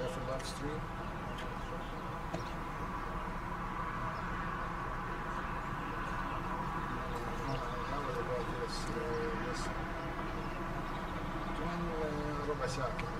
حاجة في اللايف ستريم؟ هنحاول دلوقتي بس لسه كمان ربع ساعة كده.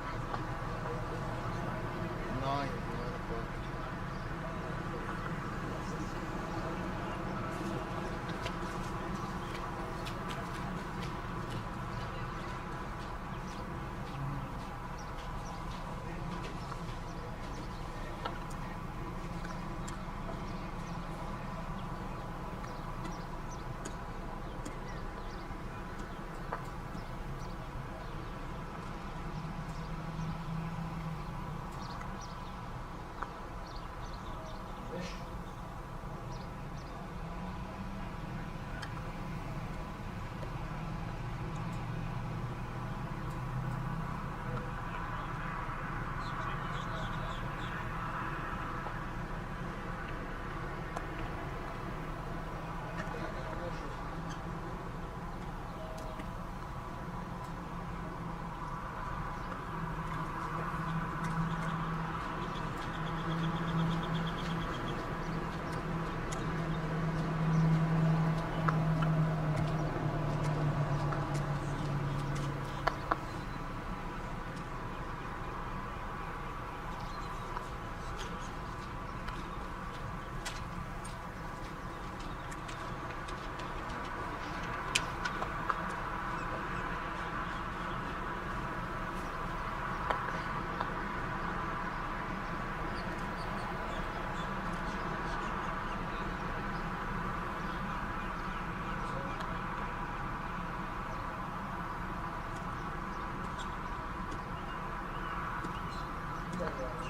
9 o'clock.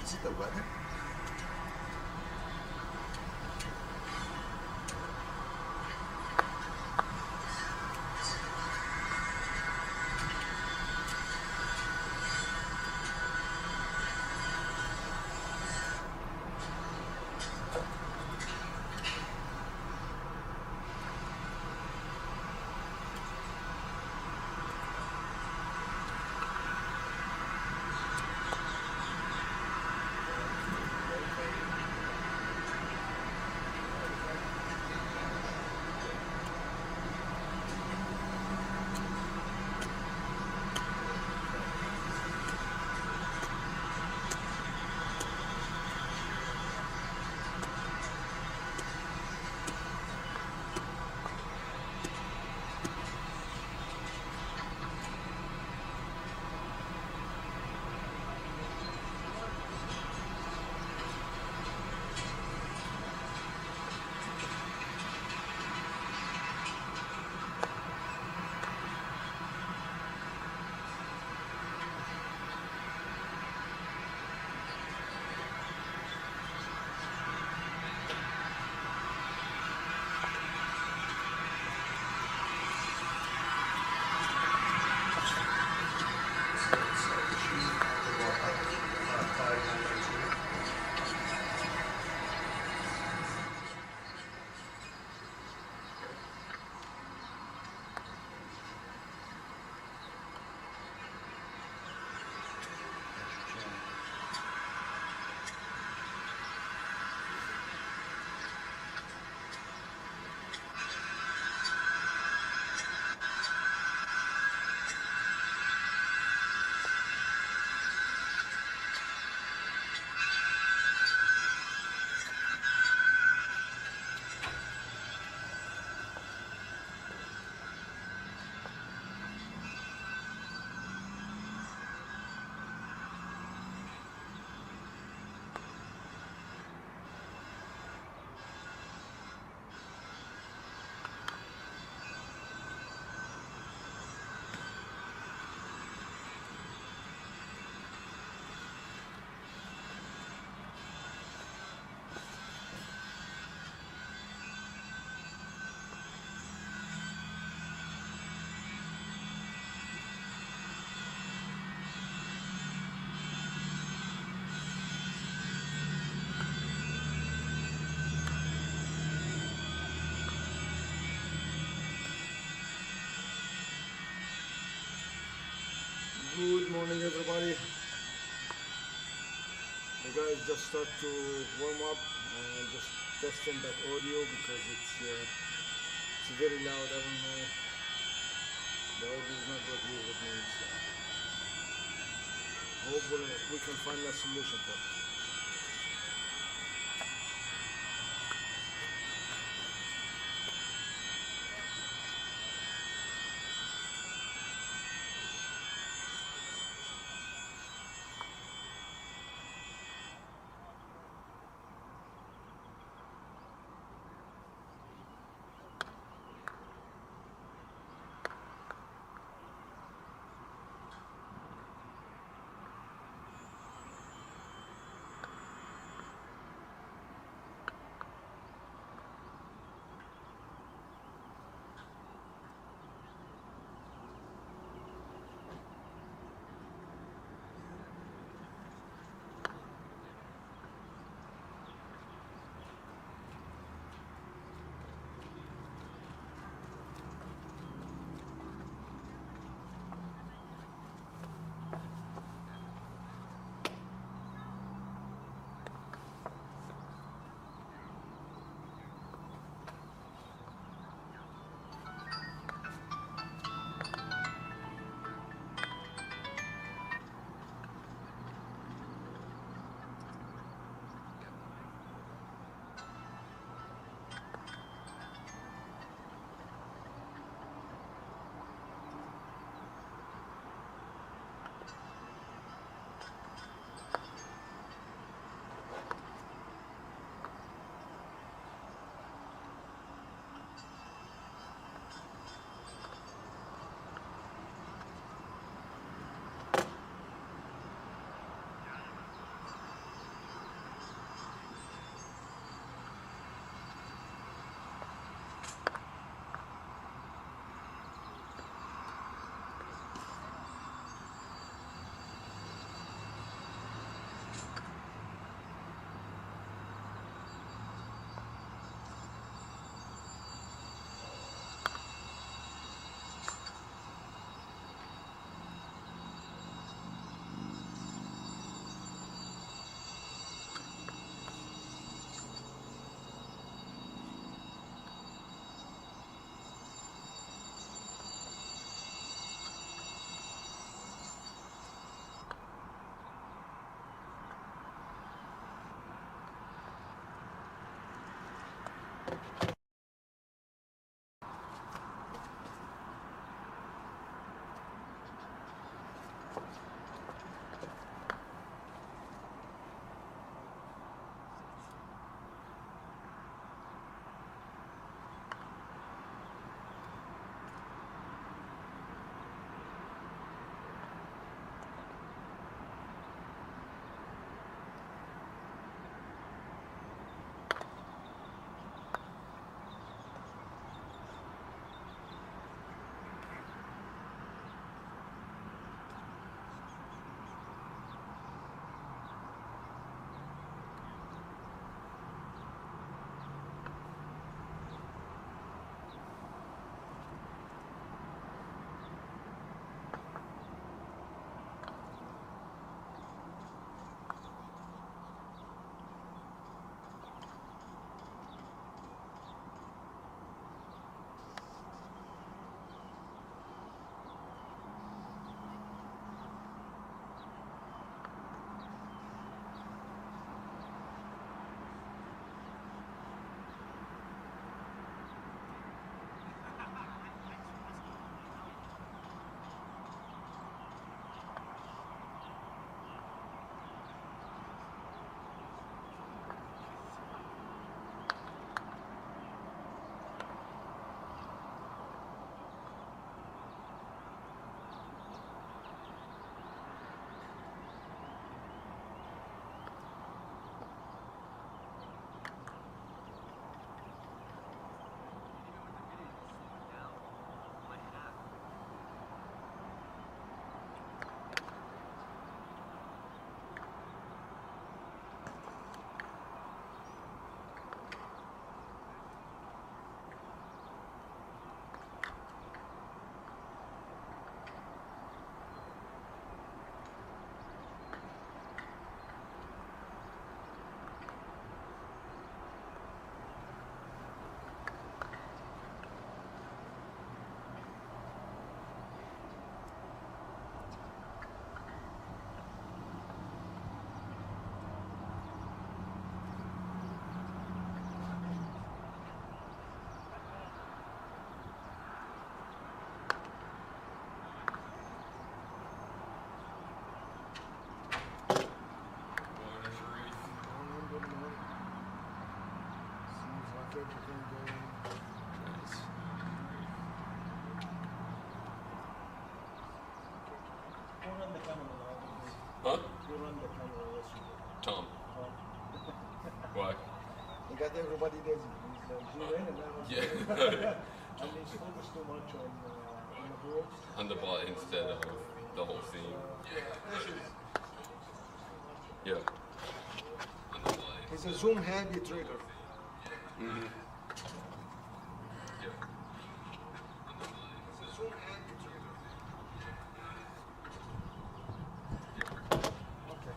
Is it the weather? morning, everybody. The guys just start to warm up and just testing that audio because it's very loud. I don't know. The audio is not good here with me, so hopefully we can find a solution for it. Huh? You run the camera, yes you do. Tom. Tom. Why? He got everybody dizzy. He's G-Man and now he's Yeah. and he's focused too much on the balls. On the ball instead of the whole scene. This is, Yeah. On the ball. he's a zoom handy trigger. Mm-hmm. He's a zoom handy trigger. Okay.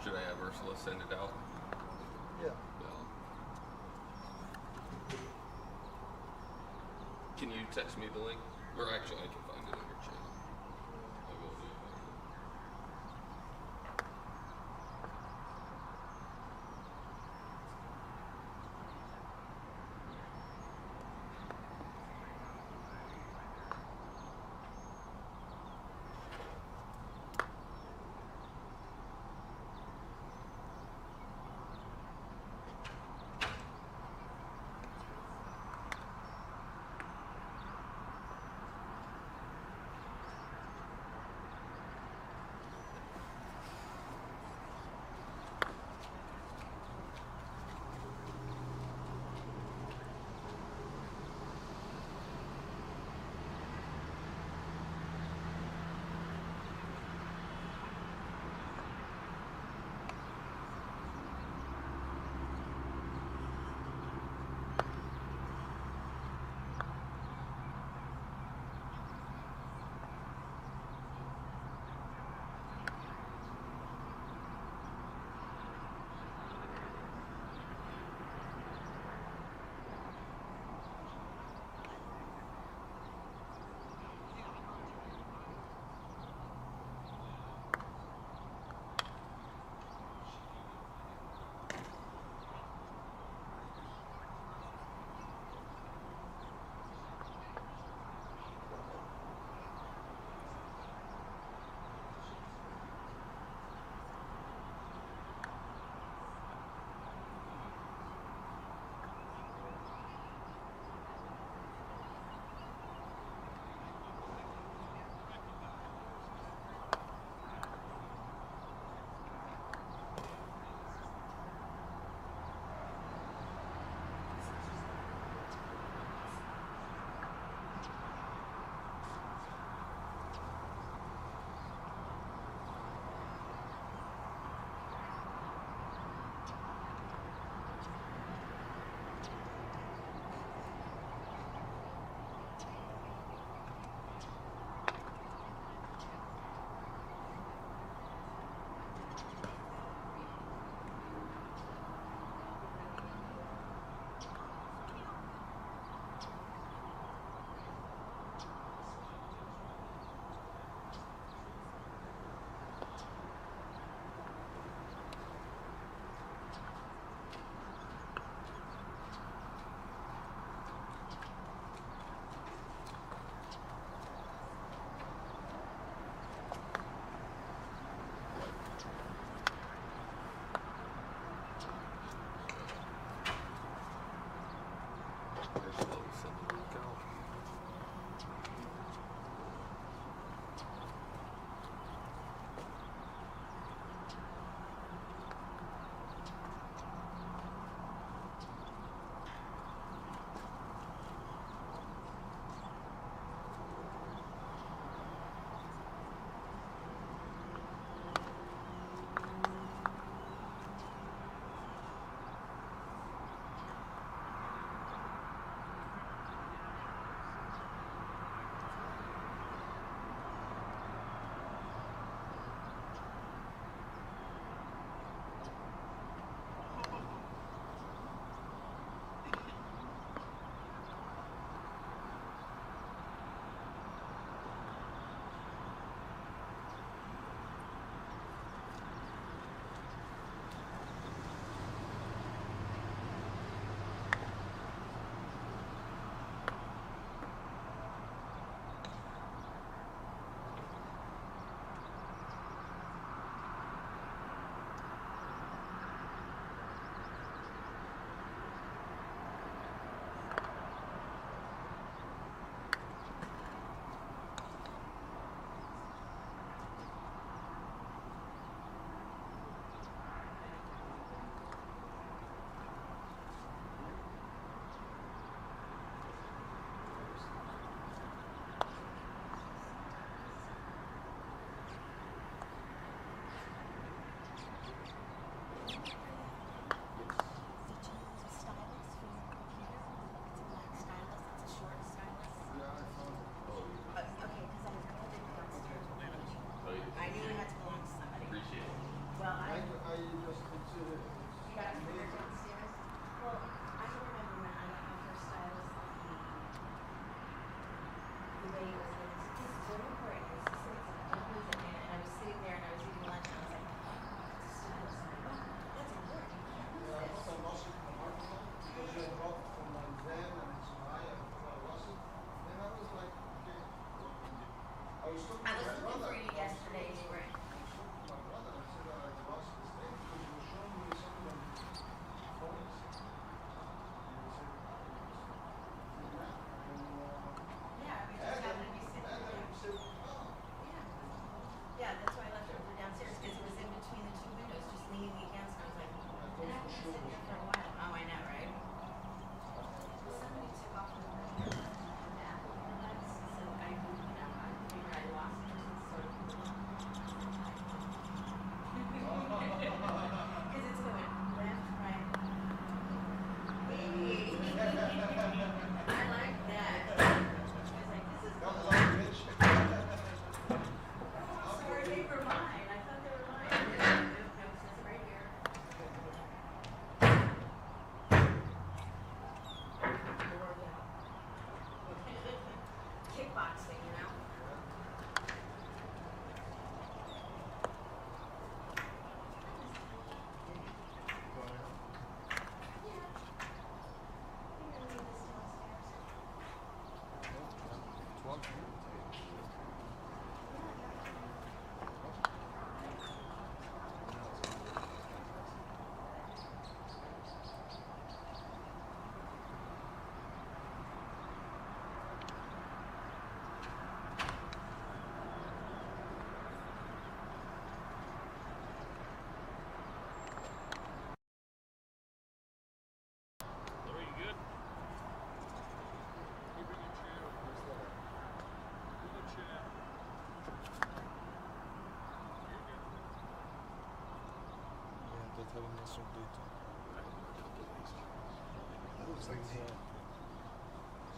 Should I have Ursula send it out? Yeah. Well. Can you text me the link? Or actually, I can find it in your channel. I will do that.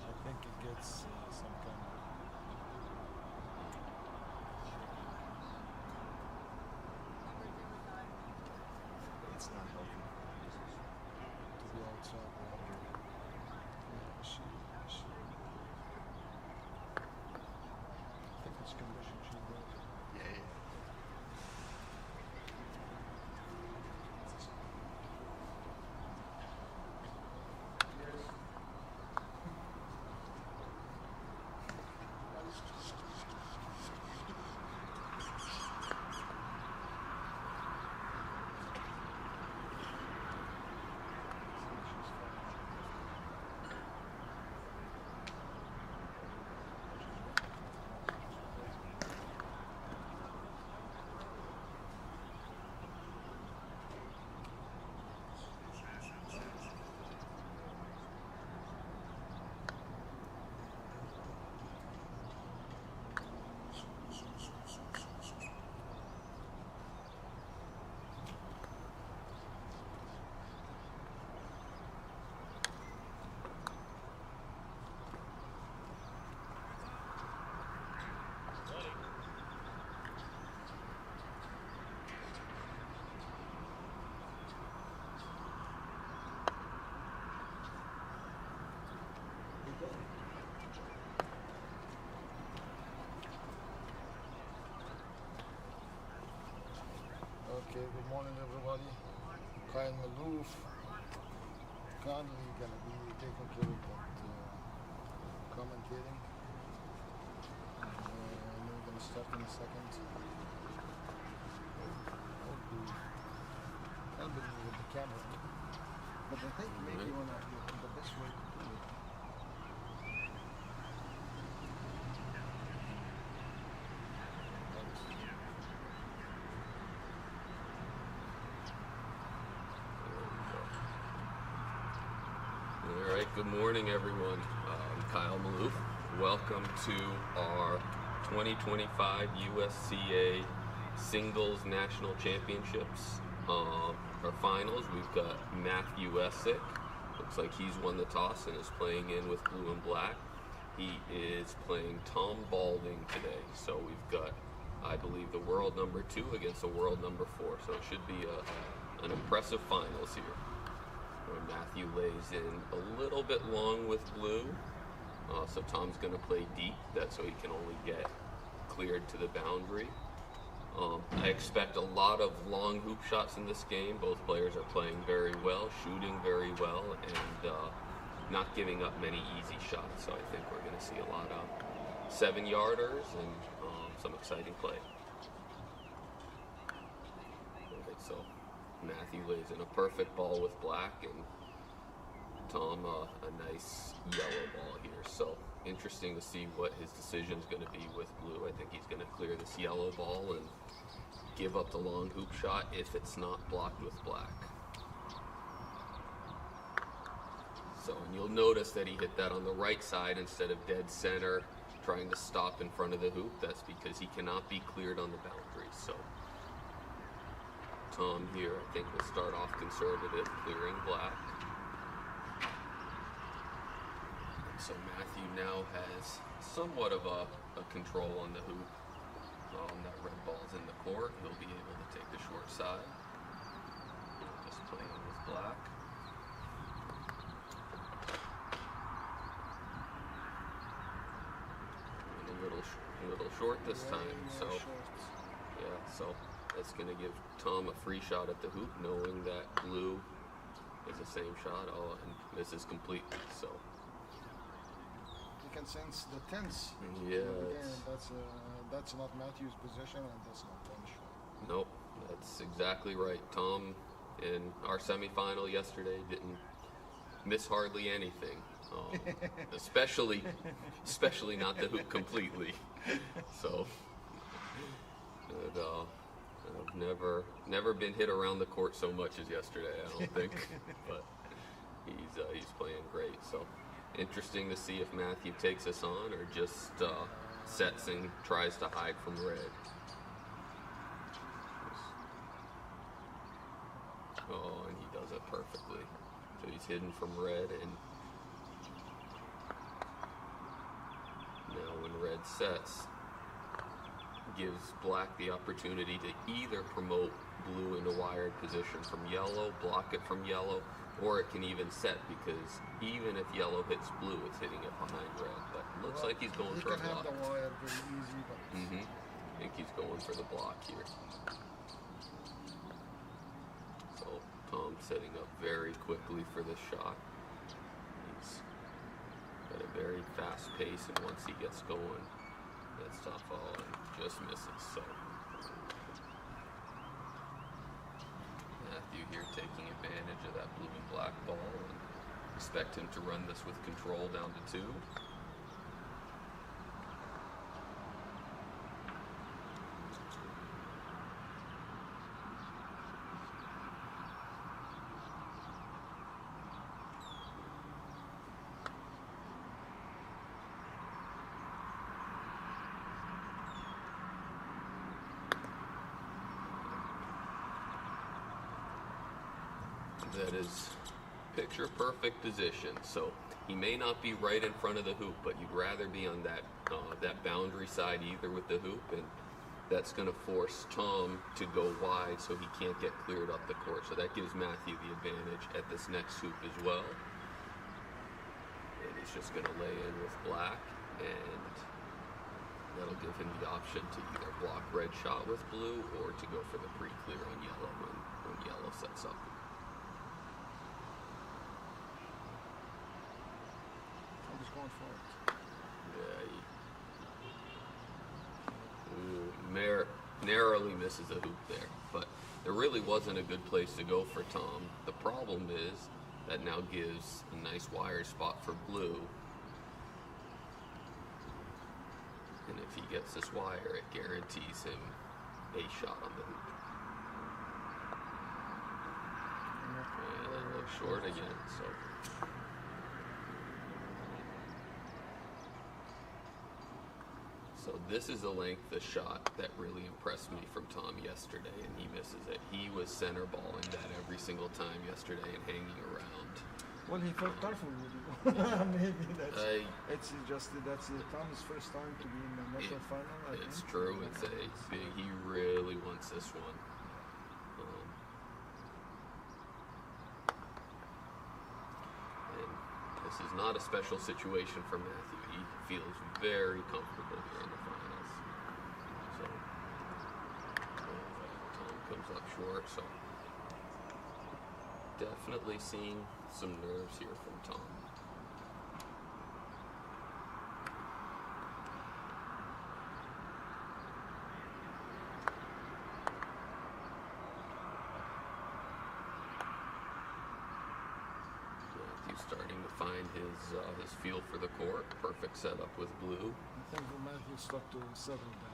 I think it gets some kind of. It's not healthy. To be outside longer. Yeah, she. I think it's condition she does. Yeah. Okay, good morning everybody. Kyle Malouf, kindly gonna be taking care of that commentating. And we're gonna start in a second. I'll be with the camera. But I think maybe the best way to do it. All right, good morning, everyone. I'm Kyle Malouf. Welcome to our 2025 USCA Singles National Championships. Our finals, we've got Matthew Essick. Looks like he's won the toss and is playing in with blue and black. He is playing Tom Balding today. So we've got, I believe, the world number 2 against the world number 4. So it should be an impressive finals here. Where Matthew lays in a little bit long with blue. So Tom's going to play deep. That's so he can only get cleared to the boundary. I expect a lot of long hoop shots in this game. Both players are playing very well, shooting very well, and not giving up many easy shots. So I think we're going to see a lot of 7-yarders and some exciting play. Okay, so Matthew lays in a perfect ball with black, and Tom a nice yellow ball here. So interesting to see what his decision is going to be with blue. I think he's going to clear this yellow ball and give up the long hoop shot if it's not blocked with black. So, and you'll notice that he hit that on the right side instead of dead center, trying to stop in front of the hoop. That's because he cannot be cleared on the boundary. So Tom here, I think, will start off conservative, clearing black. And so Matthew now has somewhat of a control on the hoop. That red ball's in the court. He'll be able to take the short side. Just playing with black. And a little short this time. So yeah, so that's going to give Tom a free shot at the hoop, knowing that blue is the same shot. Oh, and misses completely. So you second since the 10th. Yeah, That's not Matthew's position, and that's not Tom's shot. nope, that's exactly right. Tom in our semifinal yesterday didn't miss hardly anything, especially not the hoop completely. So, I've never been hit around the court so much as yesterday, I don't think. But he's playing great. So interesting to see if Matthew takes us on or just sets and tries to hide from red. Oh, and he does it perfectly. So he's hidden from red, and now when red sets, gives black the opportunity to either promote blue into wired position from yellow, block it from yellow, or it can even set, because even if yellow hits blue, it's hitting it behind red. But it looks like he's going for a block. He can have the wire very easy, but... I think he's going for the block here. So Tom setting up very quickly for this shot. He's got a very fast pace, and once he gets going, that's top all and just misses. So Matthew here taking advantage of that blue and black ball, and expect him to run this with control down to 2. That is picture perfect position. So he may not be right in front of the hoop, but you'd rather be on that boundary side either with the hoop, and that's going to force Tom to go wide so he can't get cleared up the court. So that gives Matthew the advantage at this next hoop as well. And he's just going to lay in with black, and that'll give him the option to either block red shot with blue or to go for the pre-clear on yellow when yellow sets up. Going for it. Yeah, narrowly misses a hoop there, but there really wasn't a good place to go for Tom. The problem is that now gives a nice wire spot for blue, and if he gets this wire, it guarantees him a shot on the hoop. And that looks short again, so. So this is the length of shot that really impressed me from Tom yesterday, and he misses it. He was center balling that every single time yesterday and hanging around. Well, he felt careful with you. Maybe that's Tom's first time to be in the national final. It's true. He really wants this one. And this is not a special situation for Matthew. He feels very comfortable here in the finals. So Tom comes up short, so definitely seeing some nerves here from Tom. Matthew's starting to find his feel for the court. Perfect setup with blue. I think Matthew stuck to settle down.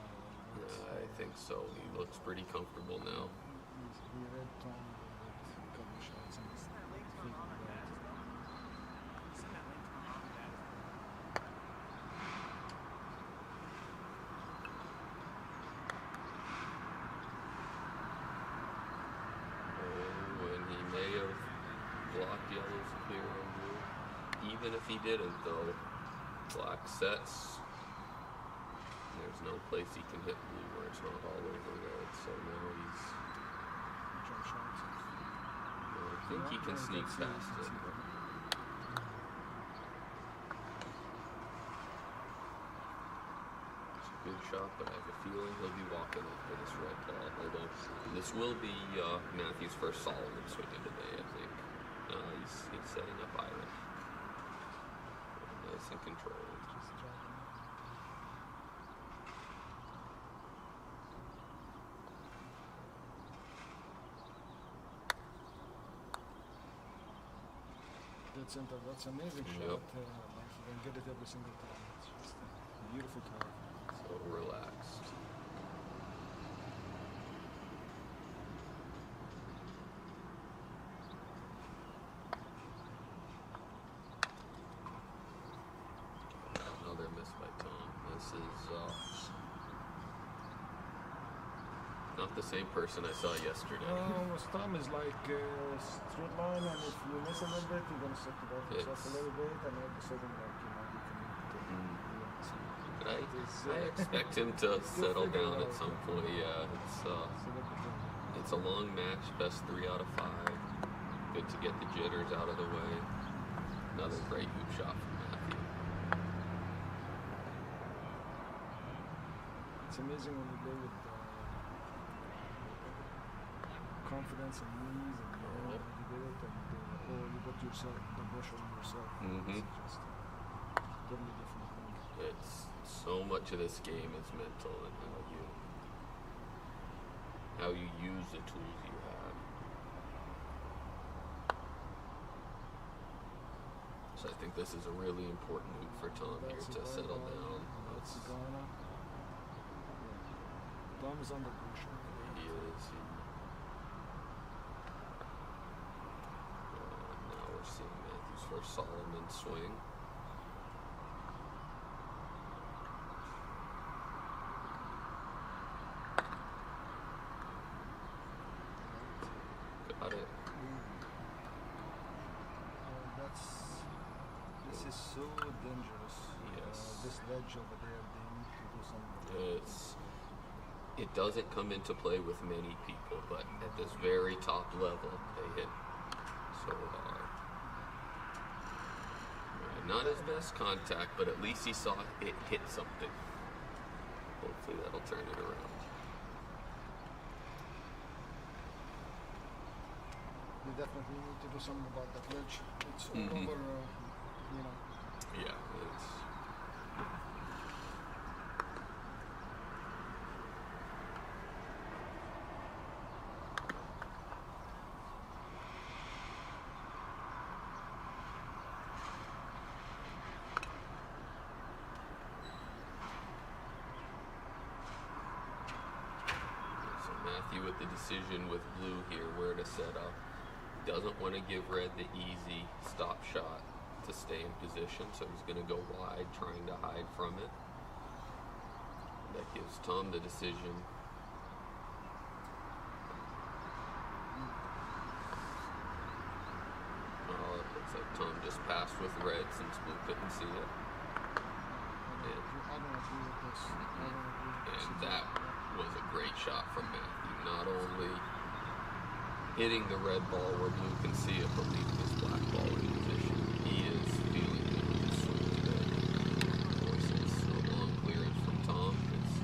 I think so. He looks pretty comfortable now. He read Tom a couple shots and figured it out. Oh, and he may have blocked yellow's clear on blue. Even if he didn't, though, black sets. There's no place he can hit blue where it's not all over red. So now he's. Jump shots. I think he can sneak past it. It's a good shot, but I have a feeling he'll be walking up for this red ball. Although this will be Matthew's first solid swing of the day, I think. He's setting up Irish. Nice and controlled. dead center. That's an amazing shot. Like you can get it every single time. It's just a beautiful curve. So relaxed. Another miss by Tom. This is not the same person I saw yesterday. Tom is like straight line, and if you miss a little bit, you're gonna set it off yourself a little bit, and all of a sudden, like you can. I expect him to settle down at some point. Yeah, it's a long match, best 3 out of 5. Good to get the jitters out of the way. Another great hoop shot from Matthew. It's amazing when you play with confidence and ease, and you know you did it, and or you got yourself the pressure on yourself. It's just totally different thing. It's so much of this game is mental and how you use the tools you have. So I think this is a really important move for Tom here to settle down. That's Ghana. Tom is under pressure. He is. Now we're seeing Matthew's first Solomon swing. Got it. This is so dangerous. Yes. This ledge over there, they need to do something. It doesn't come into play with many people, but at this very top level, they hit so hard. Not his best contact, but at least he saw it hit something. Hopefully that'll turn it around. They definitely need to do something about that ledge. It's all over, you know. Yeah, it's... So Matthew with the decision with blue here, where to set up. Doesn't want to give red the easy stop shot to stay in position, so he's going to go wide, trying to hide from it. That gives Tom the decision. Oh, it looks like Tom just passed with red since blue couldn't see it. And that was a great shot from Matthew. Not only hitting the red ball where blue can see it, but leaving his black ball in position. He is feeling it with his swing today. Of course, it's a long clearance from Tom. It's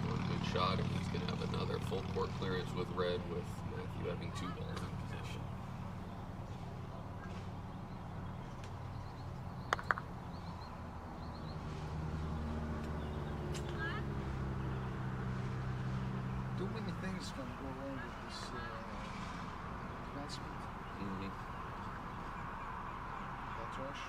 one good shot, and he's going to have another full court clearance with red, with Matthew having 2 balls in position. Too many things can go wrong with this advancement. That rush.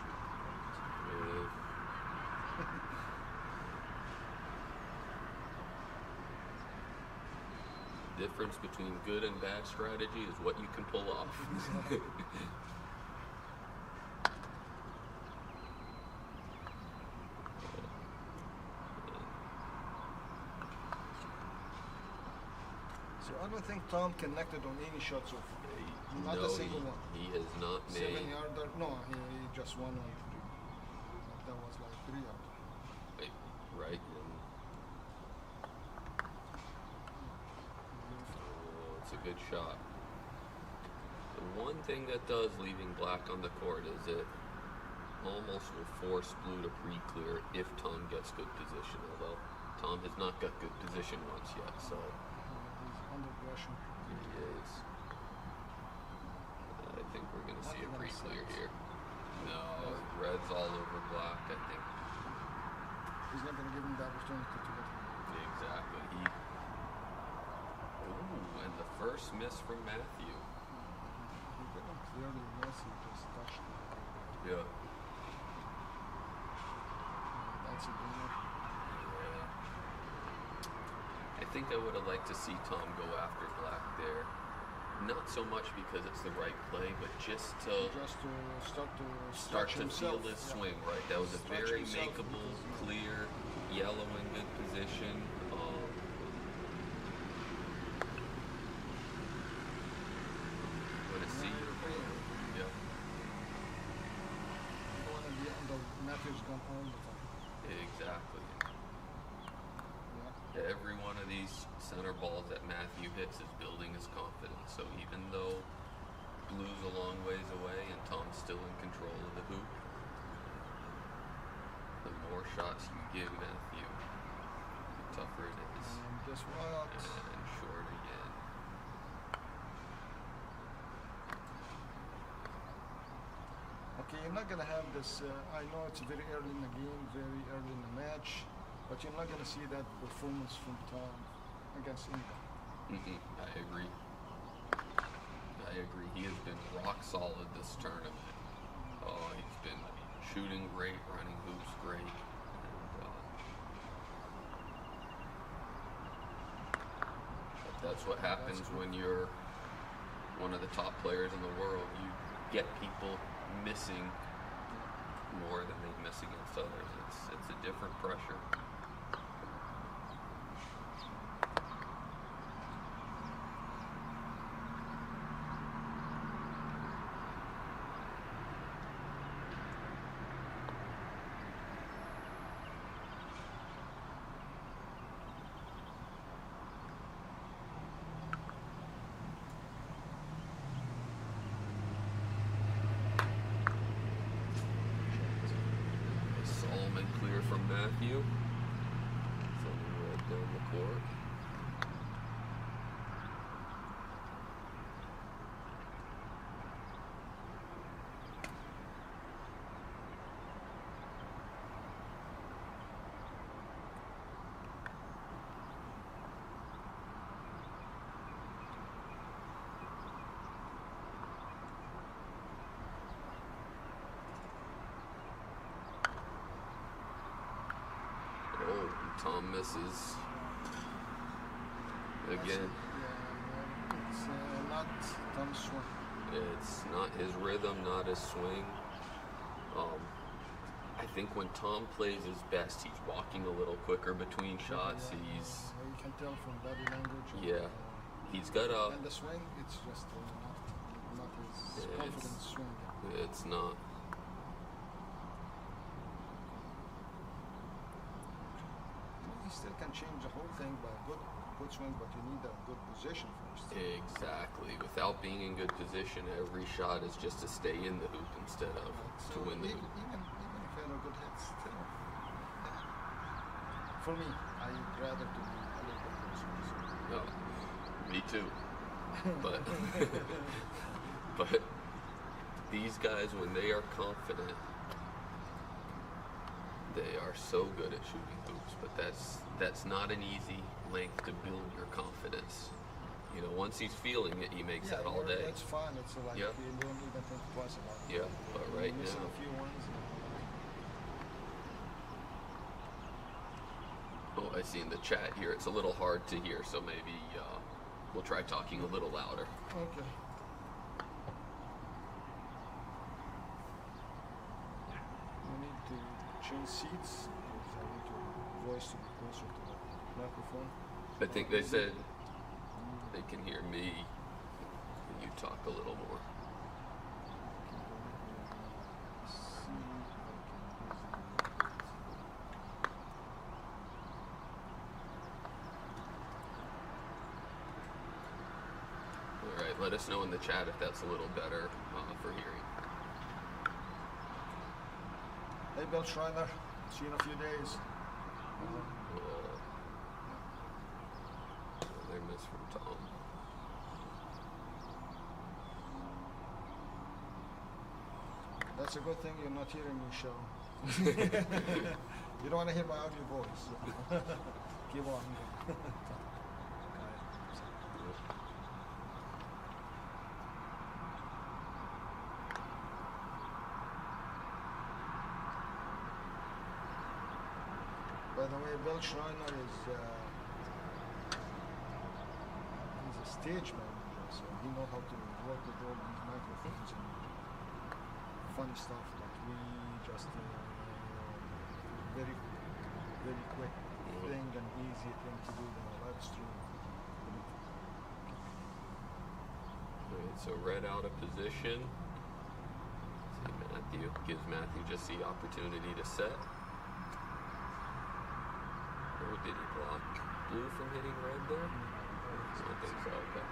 Difference between good and bad strategy is what you can pull off. So I don't think Tom connected on any shots so far. Not a single one. He has not made. 7-yarder. No, he just won on 3. That was like 3 yards. Right. It's a good shot. The one thing that does leaving black on the court is it almost will force blue to pre-clear if Tom gets good position, although Tom has not got good position once yet, so He's under pressure. he is. I think we're going to see a pre-clear here. No, red's all over black, I think. He's not going to give him the opportunity to get him. Exactly. Ooh, and the first miss from Matthew. He didn't clearly That's a winner. I think I would have liked to see Tom go after black there. Not so much because it's the right play, but just to start to start to himself. feel his swing, right? That was a Stretch very himself makeable, because, clear, yellow in good position. Want to see? Yeah. You don't want to be under Matthew's gun all the time. Exactly. Yeah. Every one of these center balls that Matthew hits is building his confidence. So even though Blue's a long ways away and Tom's still in control of the hoop, the more shots you give Matthew, the tougher it is. And guess what? And short again. Okay, you're not going to have this. I know it's very early in the game, very early in the match, but you're not going to see that performance from Tom against anybody. I agree. He has been rock solid this tournament. He's been shooting great, running hoops great. And, that's what happens when you're one of the top players in the world. You get people missing more than they miss against others. It's a different pressure. From Matthew, sending right down the court. Tom misses again. It's not Tom's swing. It's not his rhythm, not his swing. I think when Tom plays his best, he's walking a little quicker between shots. You can tell from body language. Yeah, he's got a. And the swing, it's just not his confident swing. It's not. You still can change the whole thing by good swing, but you need a good position first. Exactly. Without being in good position, every shot is just to stay in the hoop instead of to win the hoop. Even if you have a good hit, still. For me, I'd rather to be a little bit closer. No, me too. But but these guys, when they are confident, they are so good at shooting hoops, but that's not an easy length to build your confidence. You know, once he's feeling it, he makes that all day. That's fine. It's like you don't even think twice about it. Yeah, but right now, missing a few ones. Oh, I see in the chat here. It's a little hard to hear, so maybe we'll try talking a little louder. Okay. Change seats because I need to voice to be closer to the microphone. I think they said they can hear me when you talk a little more. All right, let us know in the chat if that's a little better for hearing. Hey, Bill Schreiner. See you in a few days. They miss from Tom. That's a good thing you're not hearing me show. You don't want to hear my ugly voice. Keep on. By the way, Bill Schreiner is he's a stage manager, so he knows how to work with all these microphones and funny stuff that we just very quick thing and easy thing to do the live stream. Alright, so red out of position. See, Matthew gives Matthew just the opportunity to set. Or did he block blue from hitting red there? I don't think so, okay.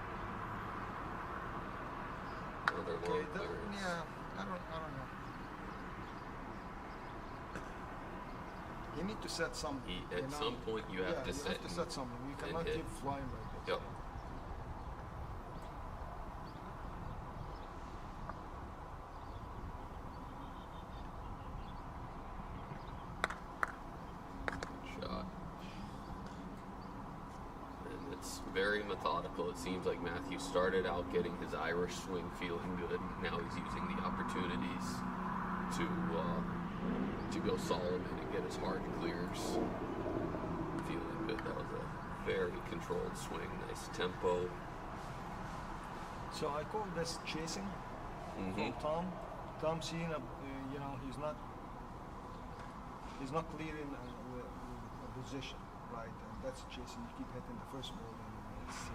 Another long clearance. Yeah, I don't know. You need to set something. At some point you have to set. You have to set something. You cannot hit. keep flying like this. Yep. Shot. And it's very methodical. It seems like Matthew started out getting his Irish swing feeling good. Now he's using the opportunities to go Solomon and get his hard clears. Feeling good. That was a very controlled swing. Nice tempo. So I call this chasing from Tom. Tom seeing he's not clearing a position, right? And that's chasing. You keep hitting the first ball, and it's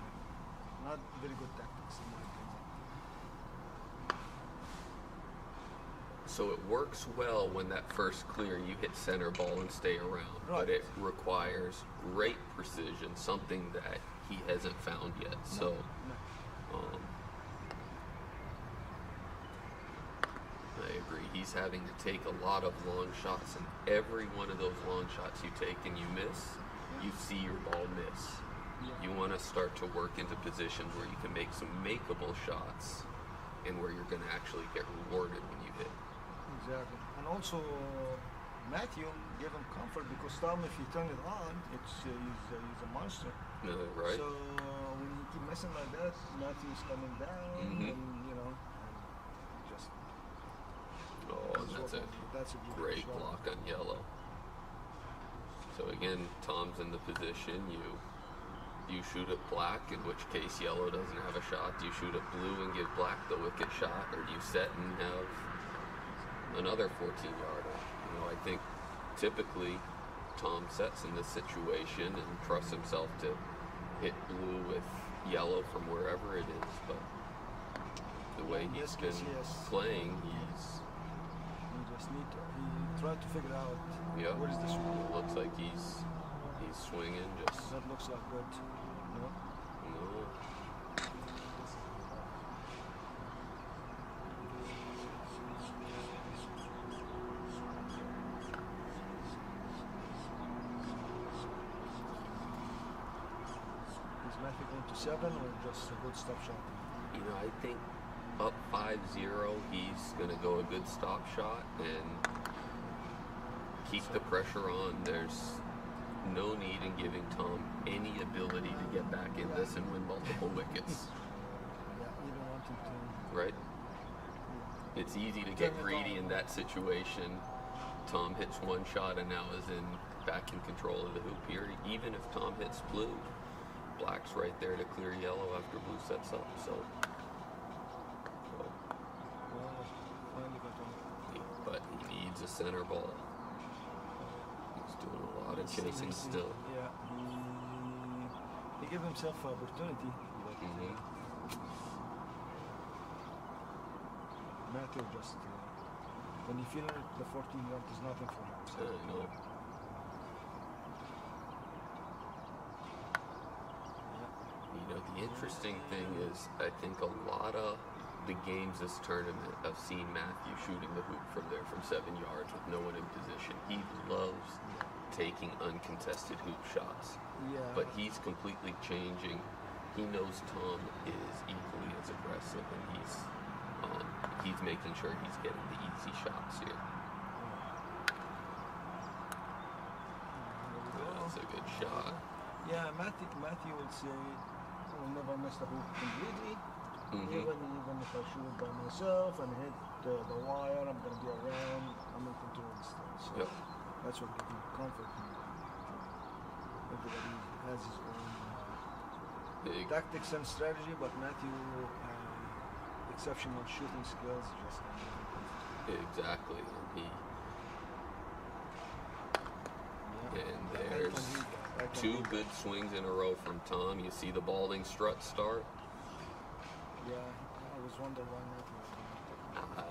not very good tactics in my opinion. So it works well when that first clear you hit center ball and stay around, Right. but it requires great precision, something that he hasn't found yet. So, I agree. He's having to take a lot of long shots, and every one of those long shots you take and you miss, you see your ball miss. You want to start to work into positions where you can make some makeable shots, and where you're going to actually get rewarded when you hit. Exactly. And also, Matthew gave him comfort because Tom, if you turn it on, he's a monster. Right? So when you keep messing like that, Matthew's coming down, and just. Oh, and that's a great shot. block on yellow. So again, Tom's in the position. You shoot at black, in which case yellow doesn't have a shot. Do you shoot at blue and give black the wicked shot, or do you set and have another 14-yarder? I think typically Tom sets in this situation and trusts himself to hit blue with yellow from wherever it is, but the way he's been playing, he tried to figure out where is this one. Looks like he's swinging just. That looks like good. No. Is Matthew going to 7 or just a good stop shot? I think up 5-0, he's going to go a good stop shot and keep the pressure on. There's no need in giving Tom any ability to get back in this and win multiple wickets. Yeah, you don't want him to. Right? It's easy to get greedy in that situation. Tom hits one shot and now is back in control of the hoop here. Even if Tom hits blue, black's right there to clear yellow after blue sets up. But he needs a center ball. He's doing a lot of chasing still. Yeah, he gave himself an opportunity. Matthew just, when you feel it, the 14-yard is nothing for him. So. I know. The interesting thing is, I think a lot of the games this tournament, I've seen Matthew shooting the hoop from 7 yards with no one in position. He loves taking uncontested hoop shots. Yeah. But he's completely changing. He knows Tom is equally as aggressive, and he's making sure he's getting the easy shots here. That's a good shot. Yeah, Matthew would say, I'll never miss the hoop completely. Even if I shoot by myself and hit the wire, I'm going to be around. I'm in control still. So that's what gives me comfort. everybody has his own Big. tactics and strategy, but Matthew, exceptional shooting skills, just Exactly. And he. yeah. And I can there's read that. I can two read good swings in a row from Tom. You see the balding strut start. that. Yeah, I was wondering why Matthew was doing that.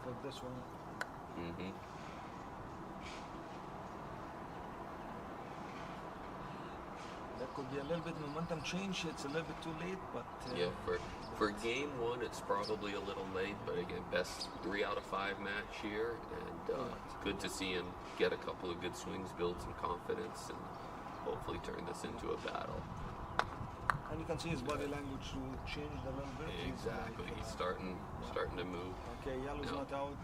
For this one. Mm-hmm. That could be a little bit momentum change. It's a little bit too late, but Yeah, for game one, it's probably a little late, but again, best 3 out of 5 match here, and good to see him get a couple of good swings, build some confidence, and hopefully turn this into a battle. and you can see his body language changed a little bit. Exactly, he's like, starting to move. okay, yellow's No. not out.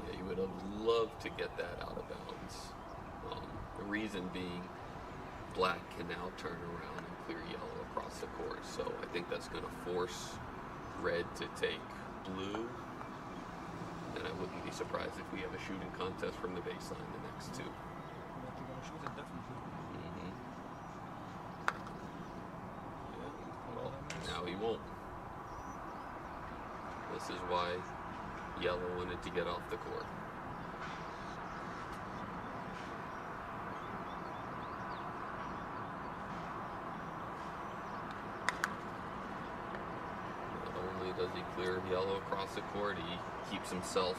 Yeah, you would have loved to get that out of bounds. The reason being, black can now turn around and clear yellow across the court. So I think that's going to force red to take blue. And I wouldn't be surprised if we have a shooting contest from the baseline the next two. But you're gonna shoot it definitely. Mm-hmm. Yeah. Well, now he won't. This is why yellow wanted to get off the court. Does he clear yellow across the court? He keeps himself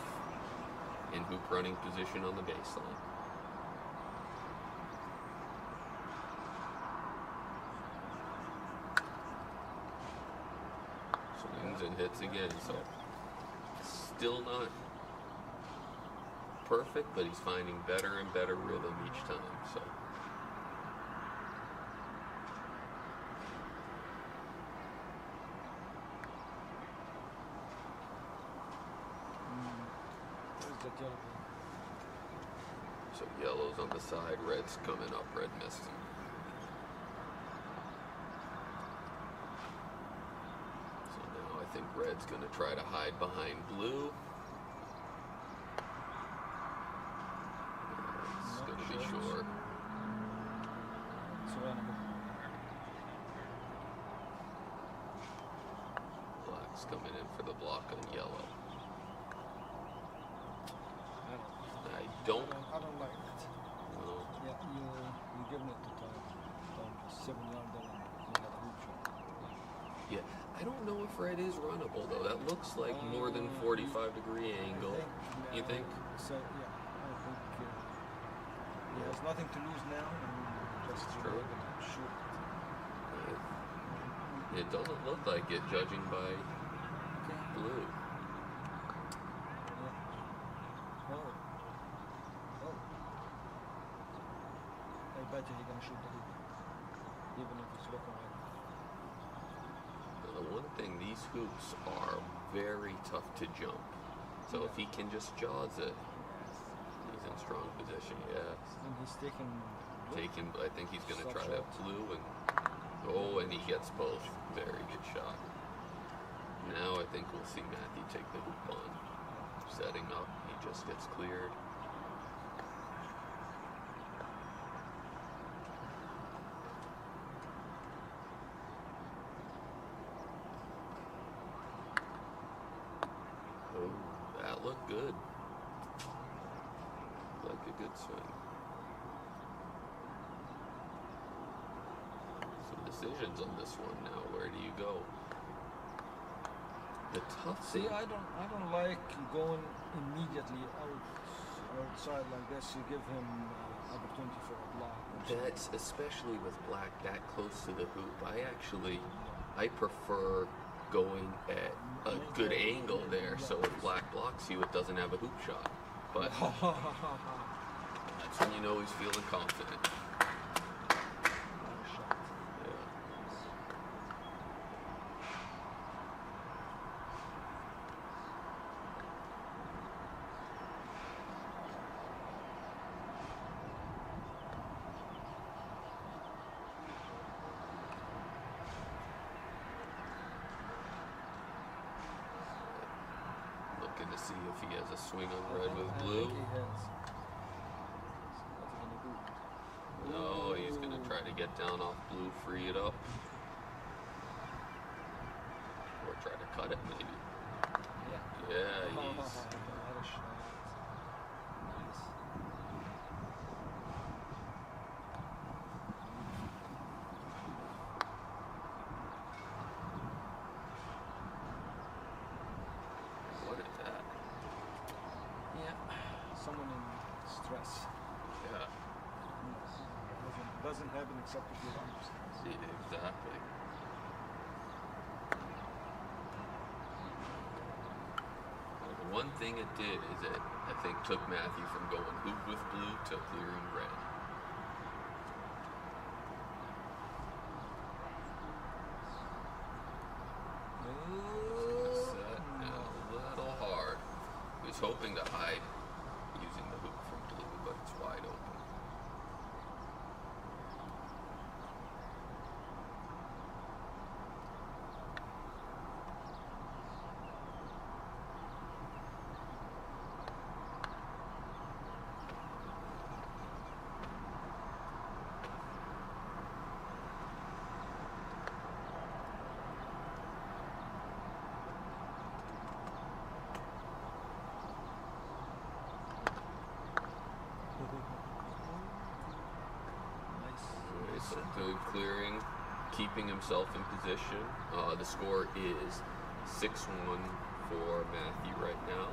in hoop running position on the baseline. Swings and hits again, so still not perfect, but he's finding better and better rhythm each time. So. So yellow's on the side, red's coming up, red missed him. So now I think red's gonna try to hide behind blue. It's gonna be short. Black's coming in for the block on yellow. I don't like it. know. Yeah, you giving it to Tom. Tom just 7 yards down. He had a hoop shot. Yeah, I don't know if red is runnable though. That looks like more than 45-degree angle. You think? So yeah, I think he has nothing to lose now, and just true. shoot. It doesn't look like it, judging by blue. I bet he's gonna shoot the hoop, even if it's looking like. Now, the one thing, these hoops are very tough to jump. So if he can just jaws it, he's in strong position. Yeah. And he's taking. I think he's gonna Soft try that shot. blue and he gets both. Very good shot. Now I think we'll see Matthew take the hoop on. Setting up, he just gets cleared. Oh, that looked good. Like a good swing. Some decisions on this one now. Where do you go? The tough thing. See, I don't like going immediately outside like this. You give him opportunity for a block. That's especially with black that close to the hoop. I prefer going at a good angle there, so if black blocks you, it doesn't have a hoop shot. But that's when you know he's feeling confident. Looking to see if he has a swing on red with blue. I think he has. What's he gonna do? No, he's going to get down off blue, free it up. Or try to cut it, maybe. Yeah. Yeah, he's... What a shot. Nice. What is that? Yeah. Someone in stress. Yeah, Doesn't happen except if you're under stress. exactly. Well, the one thing it did is it, I think, took Matthew from going hoop with blue to clearing red. Set and a little hard. He was hoping to hide using the hoop from blue, but it's wide open. Okay, so good clearing, keeping himself in position. The score is 6-1 for Matthew right now.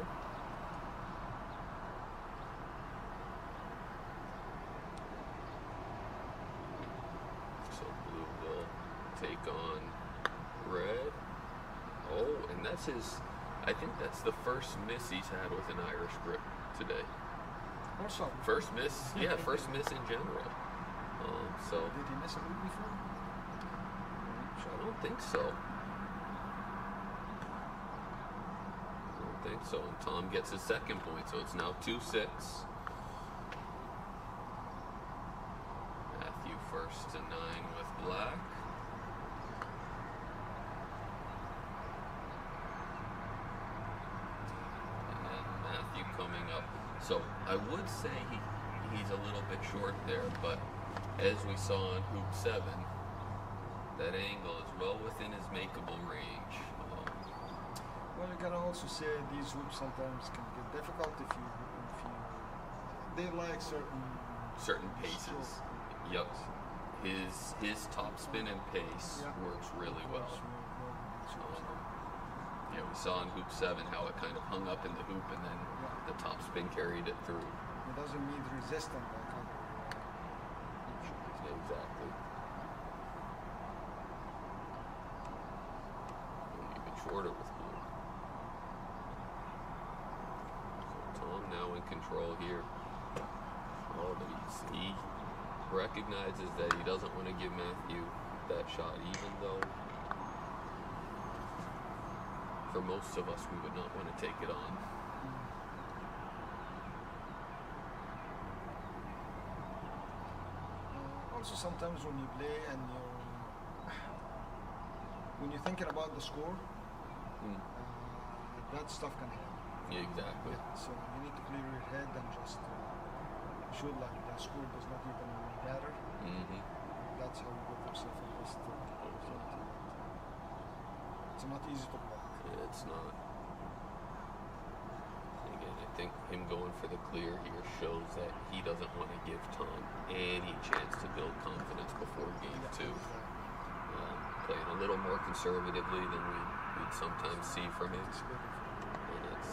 So blue will take on red. Oh, and that's I think that's the first miss he's had with an Irish grip today. Also, First miss, yeah, first miss in general. So did he miss a hoop before? I don't think so. I don't think so. And Tom gets his second point, so it's now 2-6. Matthew first to 9 with black. And Matthew coming up. So I would say he's a little bit short there, but as we saw in hoop 7, that angle is well within his makeable range. Well, you can also say these hoops sometimes can get difficult if you they like Certain paces. Yep. His top spin and pace works really well. Yeah, we saw in hoop 7 how it kind of hung up in the hoop and then the top spin carried it through. It doesn't need resistance like other Exactly. And even shorter with blue. So Tom now in control here. Oh, but he recognizes that he doesn't want to give Matthew that shot, even though for most of us we would not want to take it on. Also, sometimes when you play and when you're thinking about the score, that stuff can happen. Yeah, exactly. So you need to clear your head and just shoot like the score does not even matter. Mm-hmm. That's how you get yourself in this opportunity. It's not easy to block. It's not. Again, I think him going for the clear here shows that he doesn't want to give Tom any chance to build confidence before game 2. Playing a little more conservatively than we'd sometimes see from him. And it's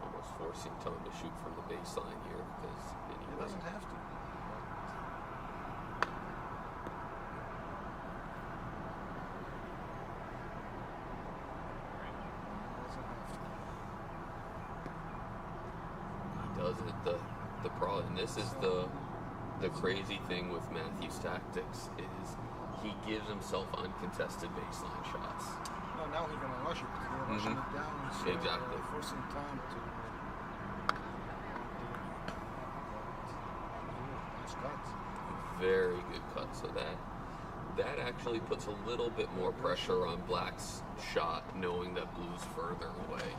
almost forcing Tom to shoot from the baseline here because It doesn't have to. doesn't. The problem, and this is the crazy thing with Matthew's tactics, is he gives himself uncontested baseline shots. No, now he's gonna rush it. He's rushing it down. So Exactly. Forcing time to. Nice cut. Very good cut. So that actually puts a little bit more pressure on Black's shot, knowing that Blue's further away.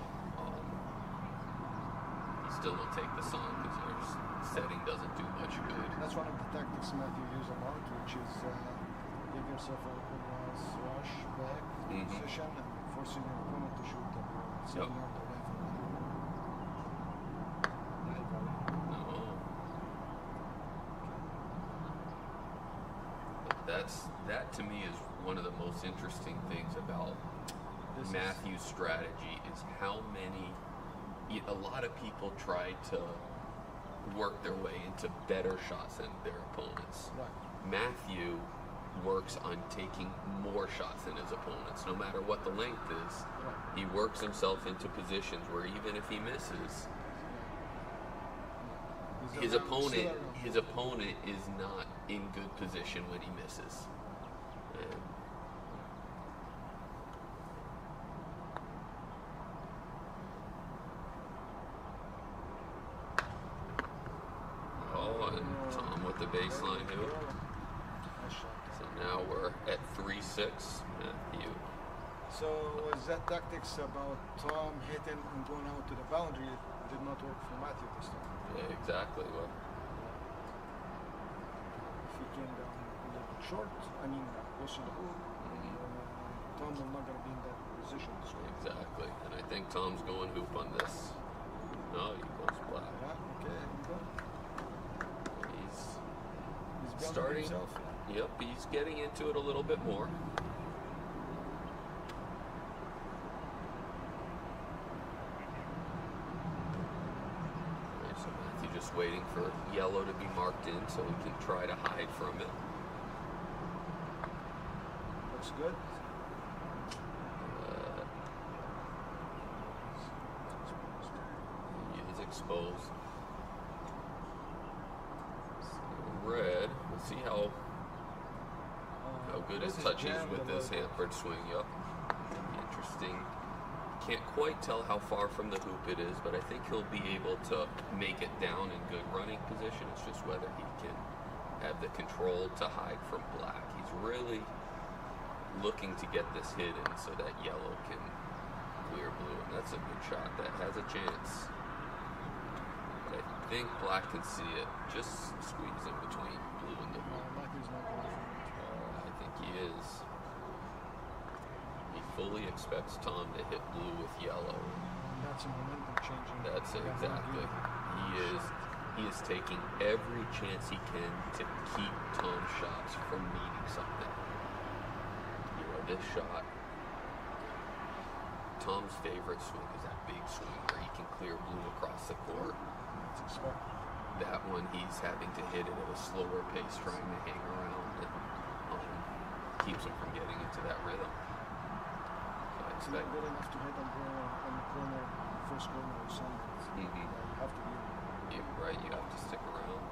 still don't take the song because your setting doesn't do much good. That's one of the tactics Matthew uses a lot, which is give yourself a nice rush back position and forcing your opponent to shoot the ball. So Yep. you're not away from that. No. But that to me is one of the most interesting things about Matthew's strategy is how many. A lot of people try to work their way into better shots than their opponents. Right. Matthew works on taking more shots than his opponents, no matter what the length is. Right. He works himself into positions where even if he misses, his opponent is not in good position when he misses. And and Tom with the baseline hoop. So now we're at 3-6. Matthew. So was that tactics about Tom hitting and going out to the boundary did not work for Matthew this time? Yeah, exactly. Well, If he came down a little bit short, close to the hoop, Tom was not going to be in that position to score. exactly. And I think Tom's going hoop on this. No, he goes black. Yeah, okay, here we go. He's He's building starting. himself. Yep, he's getting into it a little bit more. Alright, so Matthew just waiting for yellow to be marked in so he can try to hide from it. Looks good. He is exposed. Red. We'll see how good his this is touch is jammed with a this little. hampered swing. Yup. Interesting. Can't quite tell how far from the hoop it is, but I think he'll be able to make it down in good running position. It's just whether he can have the control to hide from black. He's really looking to get this hidden so that yellow can clear blue. And that's a good shot. That has a chance. But I think black can see it. Just squeeze in between blue and the hoop. Matthew's not going for it. I think he is. He fully expects Tom to hit blue with yellow. That's a momentum changing. That's it, exactly. He is taking every chance he can to keep Tom's shots from needing something. You know, this shot, Tom's favorite swing is that big swing where he can clear blue across the court. It's expected. That one he's having to hit it at a slower pace, trying to hang around and keeps him from getting into that rhythm. So I It's not expect. good enough to hit on the corner, first corner or something. You have to be. Right, you have to stick around.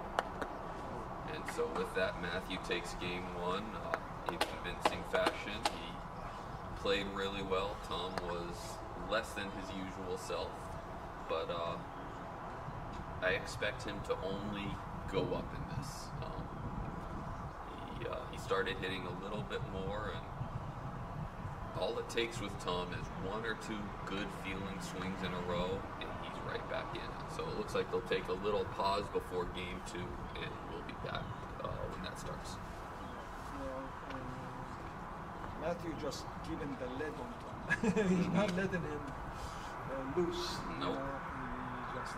And so with that, Matthew takes game one in convincing fashion. He played really well. Tom was less than his usual self, but I expect him to only go up in this. He started hitting a little bit more, and all it takes with Tom is one or two good feeling swings in a row, and he's right back in. So it looks like they'll take a little pause before game two, and we'll be back when that starts. Matthew just keeping the lid on Tom. He's not letting him loose. Nope. He just,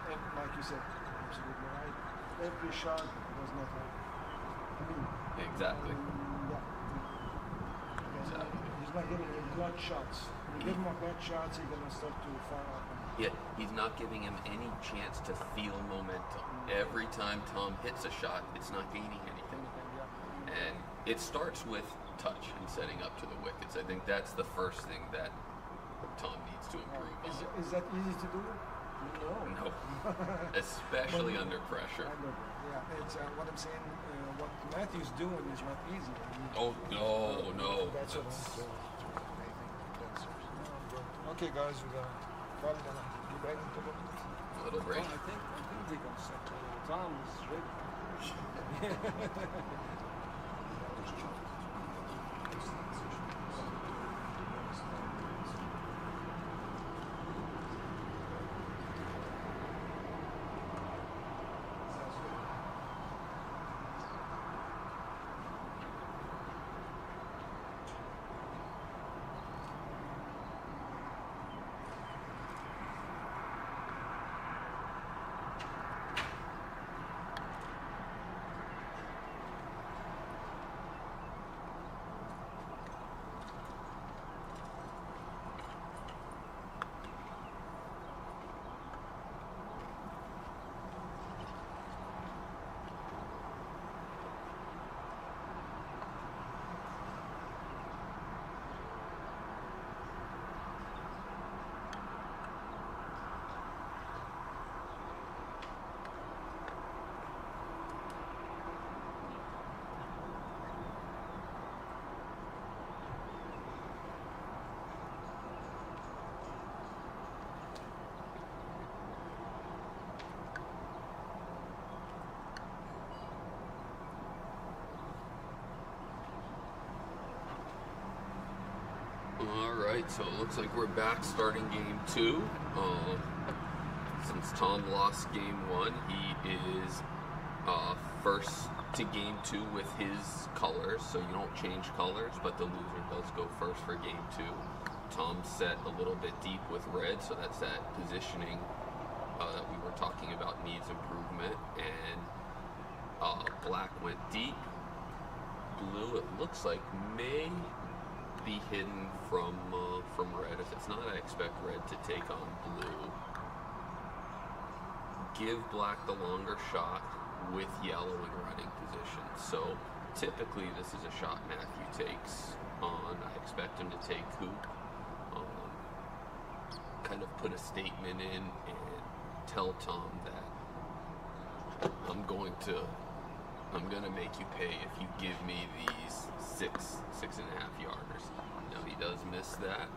and like you said, absolutely right. Every shot was not right. Exactly. Exactly. He's not giving him clutch shots. When you give him a clutch shots, he's gonna start to fire up. Yeah, he's not giving him any chance to feel momentum. Every time Tom hits a shot, it's not gaining anything. And it starts with touch and setting up to the wickets. I think that's the first thing that Tom needs to improve on. Is that easy to do? No. No, especially under pressure. Yeah, it's what I'm saying. What Matthew's doing is not easy. Oh no! That's what I'm saying. Okay, guys, we're probably gonna be back into the Little break. I think they can set Tom is ready. Alright, so it looks like we're back starting game 2. Since Tom lost game 1, he is first to game 2 with his colors, so you don't change colors, but the loser does go first for game 2. Tom's set a little bit deep with red, so that's that positioning that we were talking about needs improvement, and black went deep. Blue, it looks like, may be hidden from red. If it's not, I expect red to take on blue. Give black the longer shot with yellow in running position. So typically this is a shot Matthew takes on. I expect him to take hoop, kind of put a statement in and tell Tom that I'm gonna make you pay if you give me these 6.5 yarders. Now he does miss that.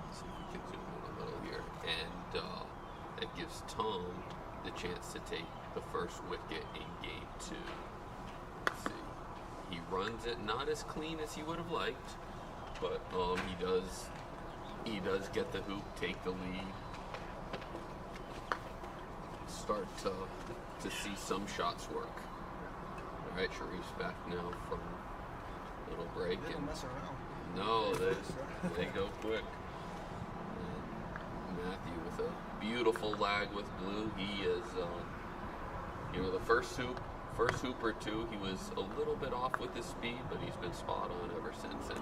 Let's see if we can zoom in a little here. And it gives Tom the chance to take the first wicket in game 2. Let's see. He runs it not as clean as he would have liked, but he does get the hoop, take the lead, start to see some shots work. All right, Sharif's back now from a little break. They don't mess around. No, they go quick. And Matthew with a beautiful lag with blue. He is, the first hoop or two, he was a little bit off with his speed, but he's been spot on ever since. And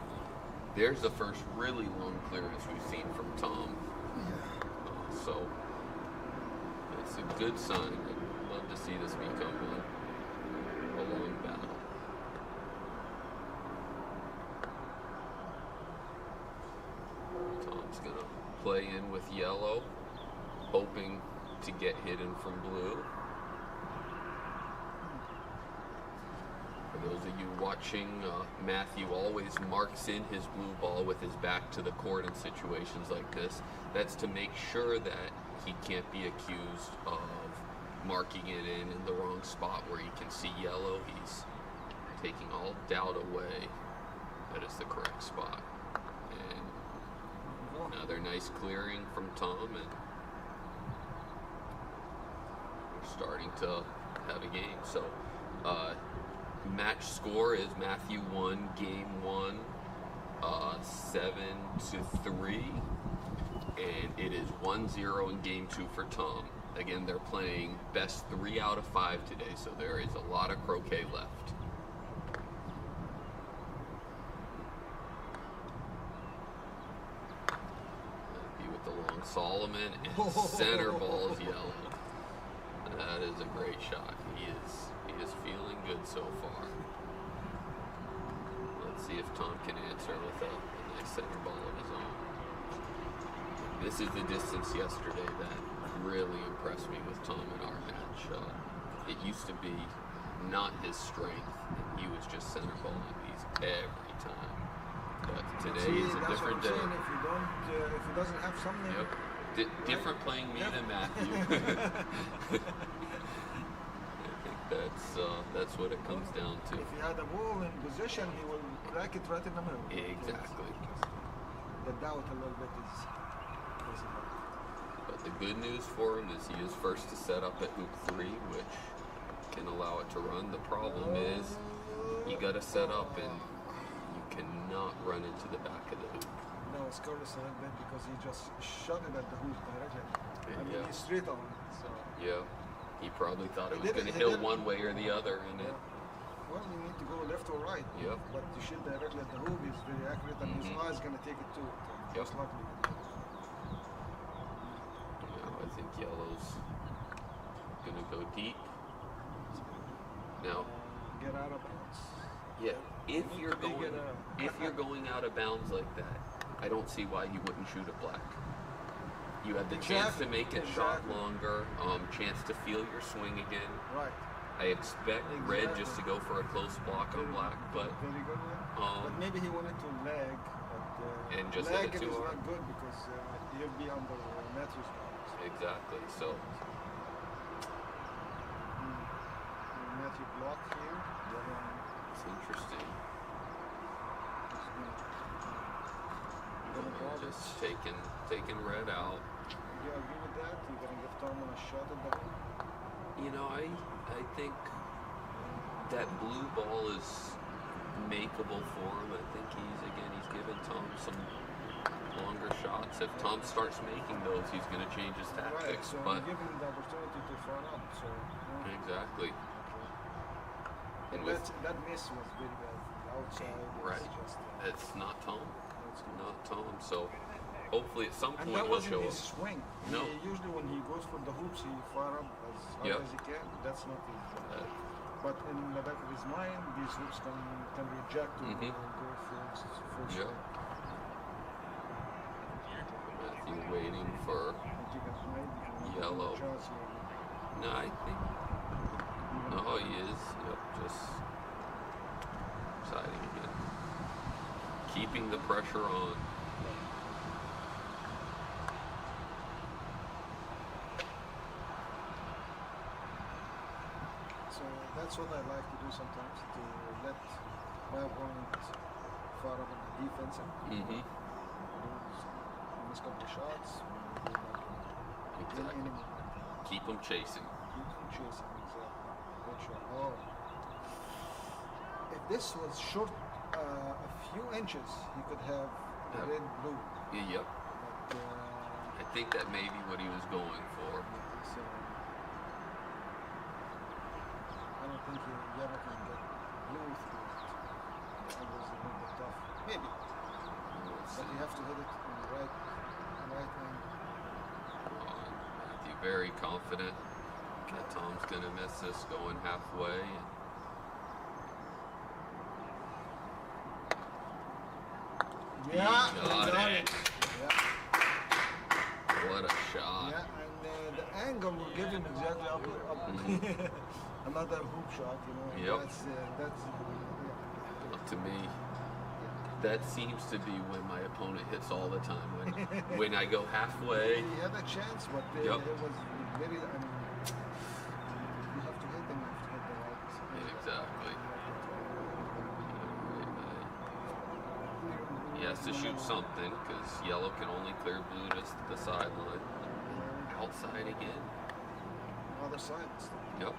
there's the first really long clearance we've seen from Tom. So it's a good sign. I'd love to see this become a long battle. Tom's gonna play in with yellow, hoping to get hidden from blue. For those of you watching, Matthew always marks in his blue ball with his back to the court in situations like this. That's to make sure that he can't be accused of marking it in the wrong spot where he can see yellow. He's taking all doubt away that it's the correct spot. And another nice clearing from Tom, and we're starting to have a game. So match score is Matthew won game 1 7-3, and it is 1-0 in game 2 for Tom. Again, they're playing best 3 out of 5 today, so there is a lot of croquet left. Matthew with the long Solomon, and center ball is yellow. That is a great shot. He is feeling good so far. Let's see if Tom can answer with a nice center ball of his own. This is the distance yesterday that really impressed me with Tom in our match. It used to be not his strength, and he was just center balling these every time. But today is a different day. If he doesn't have something. Yep. Different playing me than Matthew. I think that's what it comes down to. If he had a ball in position, he will crack it right in the middle. Exactly. The doubt a little bit is But the good news for him is he is first to set up at hoop 3, which can allow it to run. The problem is you got to set up and you cannot run into the back of the hoop. No, it's careless a little bit because he just shot it at the hoop directly. I mean, he's straight on. So. Yeah, he probably thought it was going to hit one way or the other, and it. Well, you need to go left or right. Yep. But to shoot directly at the hoop is very accurate, and his eye is going to take it too. Just luckily. I think yellow's going to go deep. Now. Get out of bounds. Yeah, if you're going out of bounds like that, I don't see why you wouldn't shoot it black. You have the chance to make it shot longer, chance to feel your swing again. Right. I expect red just to go for a close block on black, but very good one. But maybe he wanted to lag, but and just lag hit it is too not hard. good because he'll be under Matthew's bounds. Exactly. So Matthew block here. it's interesting. just taking red out. You agree with that? You're gonna give Tom a shot at the hoop? You know, I think that blue ball is makeable for him. I think he's given Tom some longer shots. If Tom starts making those, he's going to change his Right, tactics. so But you're giving him the opportunity to front up. So exactly. and with- that miss was very bad. The outside was Right. just. It's not Tom. That's good. Not Tom. So hopefully at some And point that he'll wasn't show his up. swing. No. Usually when he goes for the hoops, he fire up as hard Yep. as he can. That's not his. But in the back of his mind, these hoops can reject him Mhm. and go full Yep. swing. Matthew waiting for. And you can hide, you can Yellow. Shots here. No, I think. Even No, he is. Yep, just siding again. Keeping the pressure on. So that's what I like to do sometimes, to let my opponent fire up on the defense and Mm-hmm. miss a couple of shots. Exactly. Keep him chasing. Keep them chasing, exactly. Good shot. Oh. If this was short a few inches, he could have Yep. red blue. Yep. But I think that may be what he was going for. so I don't think he ever can get blue through it. It was a little bit tough. Maybe. Let's But see. you have to hit it in the right angle. Matthew very confident that Tom's gonna miss this going halfway. Yeah, He got it. Yeah, What a shot. yeah, and the angle will give him exactly up. Another hoop shot, you know. Yep. That's To me, that seems to be when my opponent hits all the time. When I go halfway, He had a chance, but Yep. it was very. I mean, you have to hit them. You have to hit the right. exactly. He has to shoot something because yellow can only clear blue to the sideline. Outside again. Other side. Yep.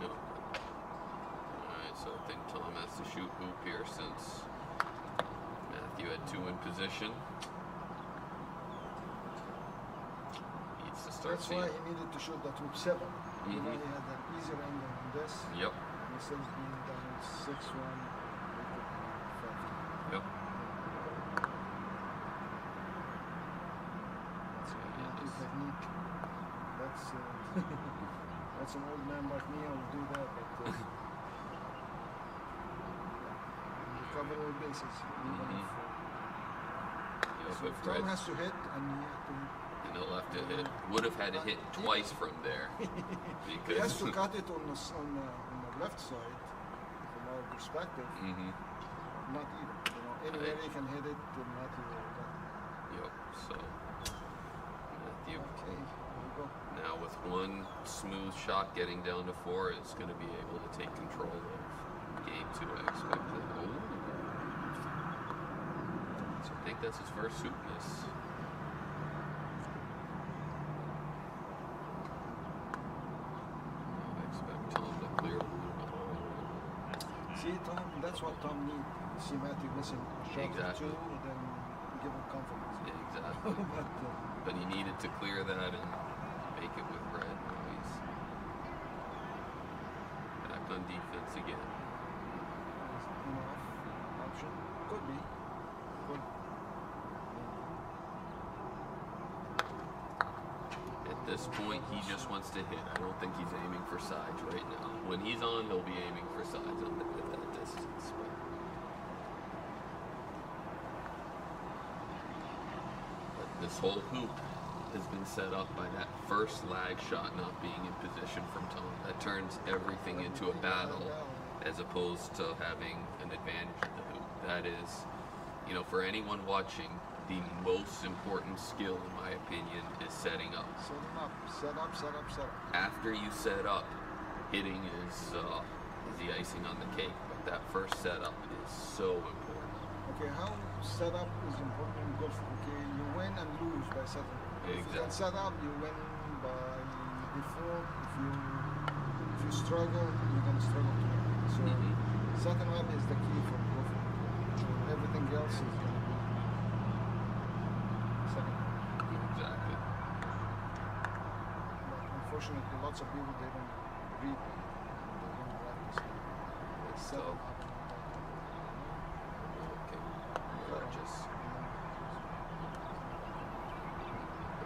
Yep. Alright, so I think Tom has to shoot hoop here since Matthew had two in position. Needs to start That's seeing. why he needed to shoot that hoop 7. You know, Mhm. he had an easier angle on this. Yep. Instead of being down 6-1, Yep. That's Matthew technique. That's that's an old man like me. I'll do that, but you cover all bases. Even Mhm. if, Yep, so if Tom Red has to hit, and he has to. and he'll have to hit. Would have had to hit twice from there He has because. to cut it on the left side, from our perspective. Mhm. Not even. You know, anywhere Right. he can hit it, Matthew will cut it. Yep. So Matthew Okay, here we go. now with one smooth shot getting down to 4 is going to be able to take control of game 2. I expect that. Ooh. So I think that's his first hoop miss. I expect Tom to clear. See, Tom, that's what Tom needs. See Matthew missing a shot Exactly. or two, then give him confidence. Yeah, exactly. but But he needed to clear that and make it with red. Now he's back on defense again. enough option. Could be. Could. At this point, he just wants to hit. I don't think he's aiming for sides right now. When he's on, he'll be aiming for sides at that distance. But this whole hoop has been set up by that first lag shot not being in position from Tom. That turns everything into a battle as opposed to having an advantage in the hoop. That is, you know, for anyone watching, the most important skill, in my opinion, is setting up. Set up. After you set up, hitting is the icing on the cake. But that first setup is so important. Okay, how setup is important in golf? Okay, you win and lose by setting. If you can Exactly. set up, you win by default. If you struggle, you're gonna struggle to win. So setting up is the key for golf. Everything else is gonna be second. Exactly. But unfortunately, lots of people they don't read, they don't practice. They set So, up. okay, gorgeous.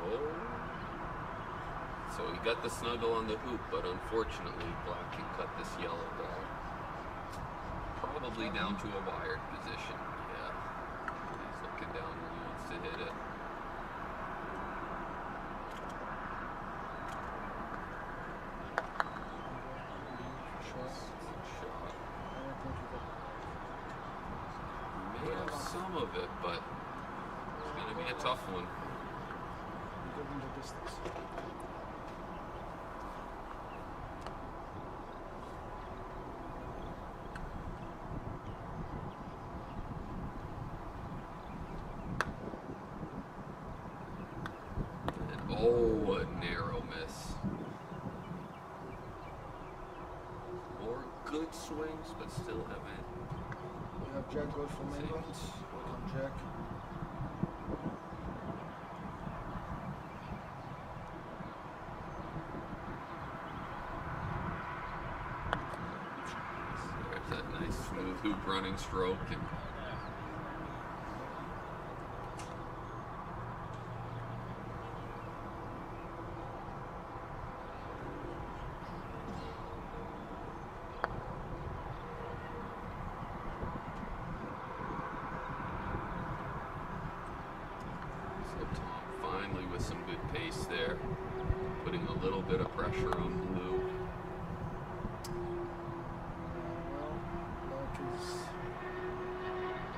Oh. So he got the snuggle on the hoop, but unfortunately, Black can cut this yellow ball. Probably down to a wired position. Yeah. He's looking down where he wants to hit it. Shot. Shot. I don't think you got He may have some of it, but it's going to be a tough one. you give them the distance. And oh, a narrow miss. More good swings, but still haven't. We have Jack goes from England. Welcome, Jack. There's that nice smooth hoop running stroke. And so Tom finally with some good pace there, putting a little bit of pressure on Blue. Well, Black is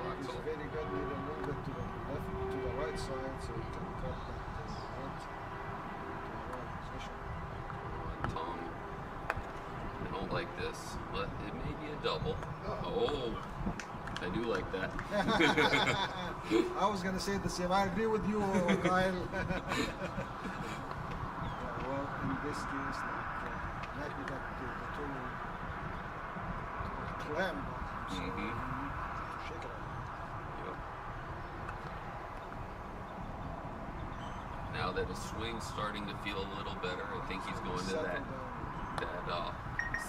Black's all very good. Need a little bit to the left, to the right side, so he can cut that hit to the right position. Tom, I don't like this. But it may be a double. Oh, I do like that. I was gonna say the same. I agree with you, Kyle. Yeah, well, in this case, like we got the two clam bottom, so Mhm. you need to shake it up. Yep. Now that his swing's starting to feel a little better, I think he's going to Settle that down.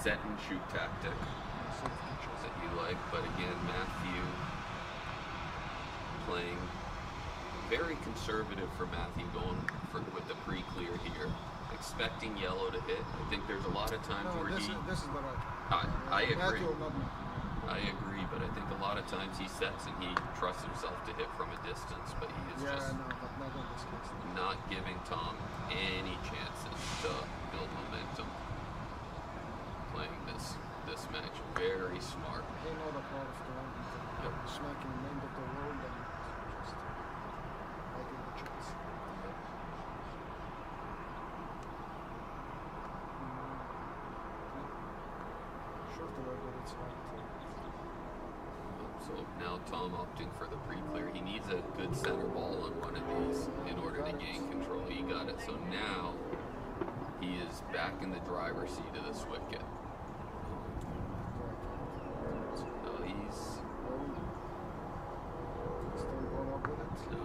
set and shoot tactic that you like. But again, Matthew playing very conservative for Matthew, going with the pre-clear here, expecting yellow to hit. I think there's a lot of times No, where this is the right. I agree. Matthew, not me. I agree, but I think a lot of times he sets and he trusts himself to hit from a distance, but he is Yeah, just no, but not in this case. not giving Tom any chances to build momentum. Playing this match very smart. They know the part of the one he can smack in the end of the world and just lighting the chips. Short the way, but it's fine. So now Tom opting for the pre-clear. He needs a good center ball on one of these in order to gain control. He got it. So now he is back in the driver's seat of this wicket. No, he's Still going up with it. no,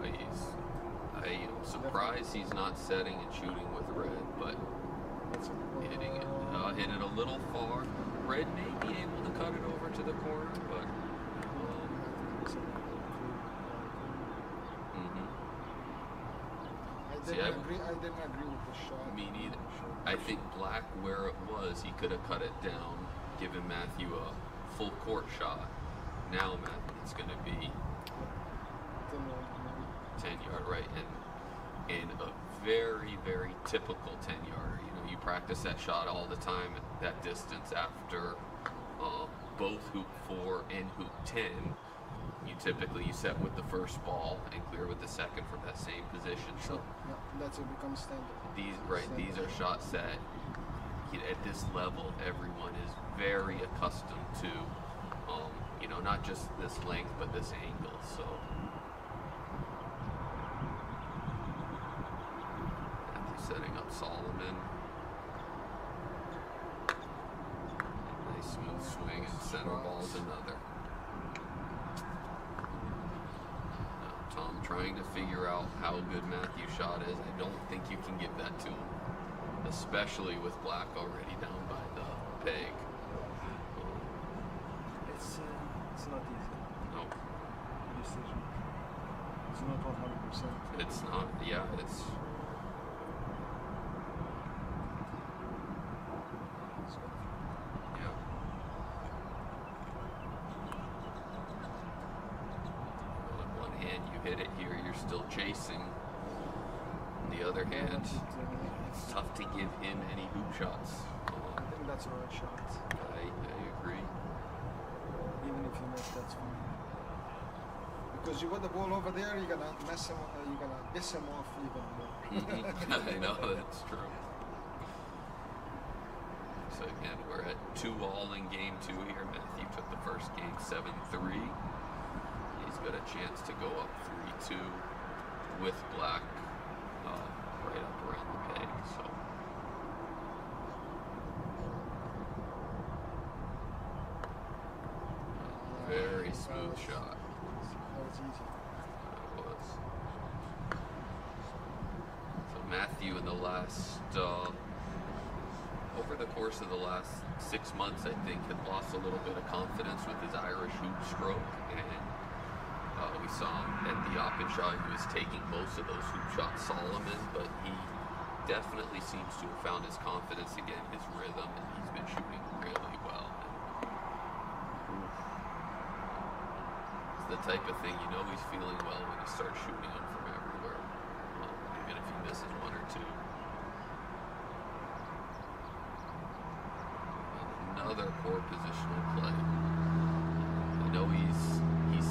I'm surprised he's not setting and shooting with red, but hitting it. Hit it a little far. Red may be able to cut it over to the corner, but I didn't agree with the shot. me neither. I think Black, where it was, he could have cut it down, given Matthew a full court shot. Now Matthew's going to be 10-yard right, and a very, very typical 10-yarder. You know, you practice that shot all the time at that distance after both hoop 4 and hoop 10. You set with the first ball and clear with the second from that same position. So Yeah, that's it becomes standard. these are shots that at this level everyone is very accustomed to. You know, not just this length but this angle. So setting up Solomon. Nice smooth swing and center ball's another. Tom trying to figure out how good Matthew's shot is. I don't think you can give that to him, especially with Black already down by the peg. It's not easy. No, Decision. It's not 100%. it's not. Yeah, it's. Yeah. On one hand, you hit it here, you're still chasing. On the other hand, it's tough to give him any hoop shots. I think that's the right shot. I agree. Even if you miss, that's fine. Because you put the ball over there, you're gonna mess him. You're gonna piss him off even more. I know, that's true. So again, we're at 2-all in game 2 here. Matthew took the first game 7-3. He's got a chance to go up 3-2 with Black right up around the peg. So very smooth shot. That was easy. It was. So Matthew in the last, over the course of the last 6 months, I think, had lost a little bit of confidence with his Irish hoop stroke, and we saw him at the Openshaw. He was taking most of those hoop shots, Solomon, but he definitely seems to have found his confidence again, his rhythm, and he's been shooting really well. It's the type of thing, you know he's feeling well when he starts shooting them from everywhere, even if he misses one or two. And another poor positional play. I know he's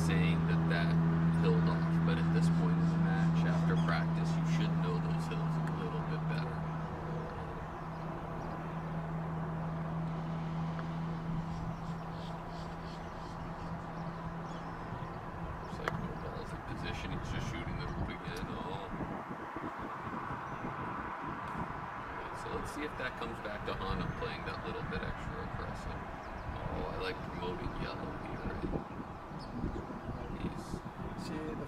saying that hilled off, but at this point in the match, after practice, you should know those hills a little bit better. Looks like no balls in position. He's just shooting the hoop again. So let's see if that comes back to haunt him, playing that little bit extra aggressive. I like promoting yellow here. See the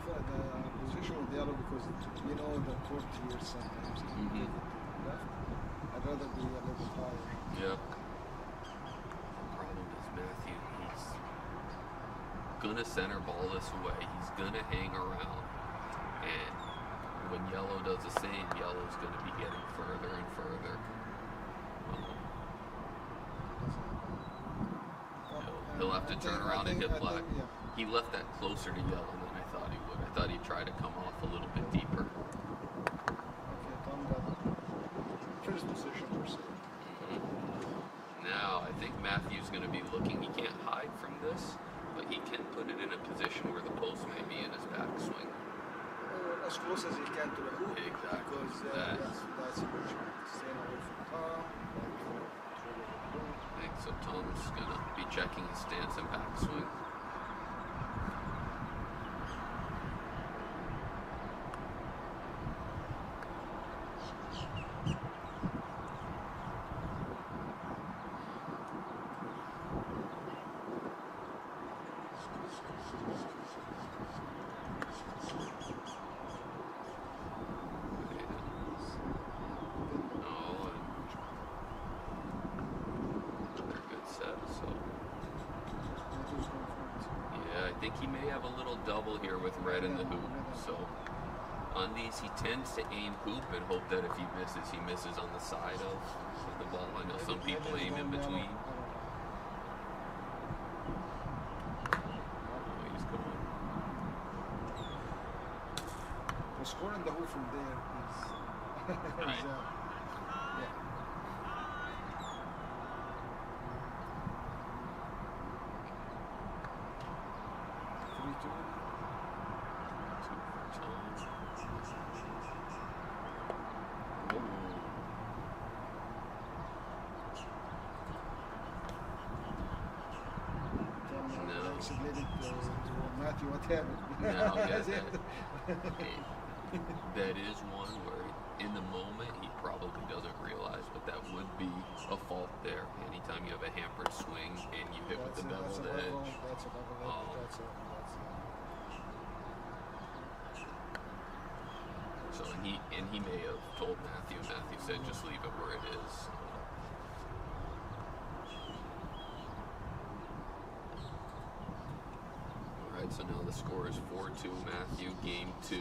position with the yellow, because you know the court here sometimes. Left. I'd rather be a little bit higher. Yeah. The problem is Matthew, he's gonna center ball this way. He's gonna hang around. And when yellow does the same, yellow's gonna be getting further and further. He'll have to turn around and hit Black. He left that closer to yellow than I thought he would. I thought he'd try to come off a little bit deeper. Okay, Tom got first position per se. Now, I think Matthew's going to be looking. He can't hide from this, but he can put it in a position where the post may be in his backswing. As close as he can to the hoop. Exactly. Because that's a good shot. Staying away from Tom. I think so. Tom's going to be checking his stance and backswing. I think he may have a little double here with red in the hoop. So on these, he tends to aim hoop and hope that if he misses on the side of the ball. I know some people aim in between. Oh, he's going. The scoring the hoop from there is Right. Yeah. 3-2. No. Explain it to Matthew what happened. No, yeah, That's it. that is one where in the moment he probably doesn't realize, but that would be a fault there. Anytime you have a hampered swing and you hit with the beveled edge. That's a beveled edge. So and he may have told Matthew. Matthew said just leave it where it is. All right, so now the score is 4-2 Matthew, game 2.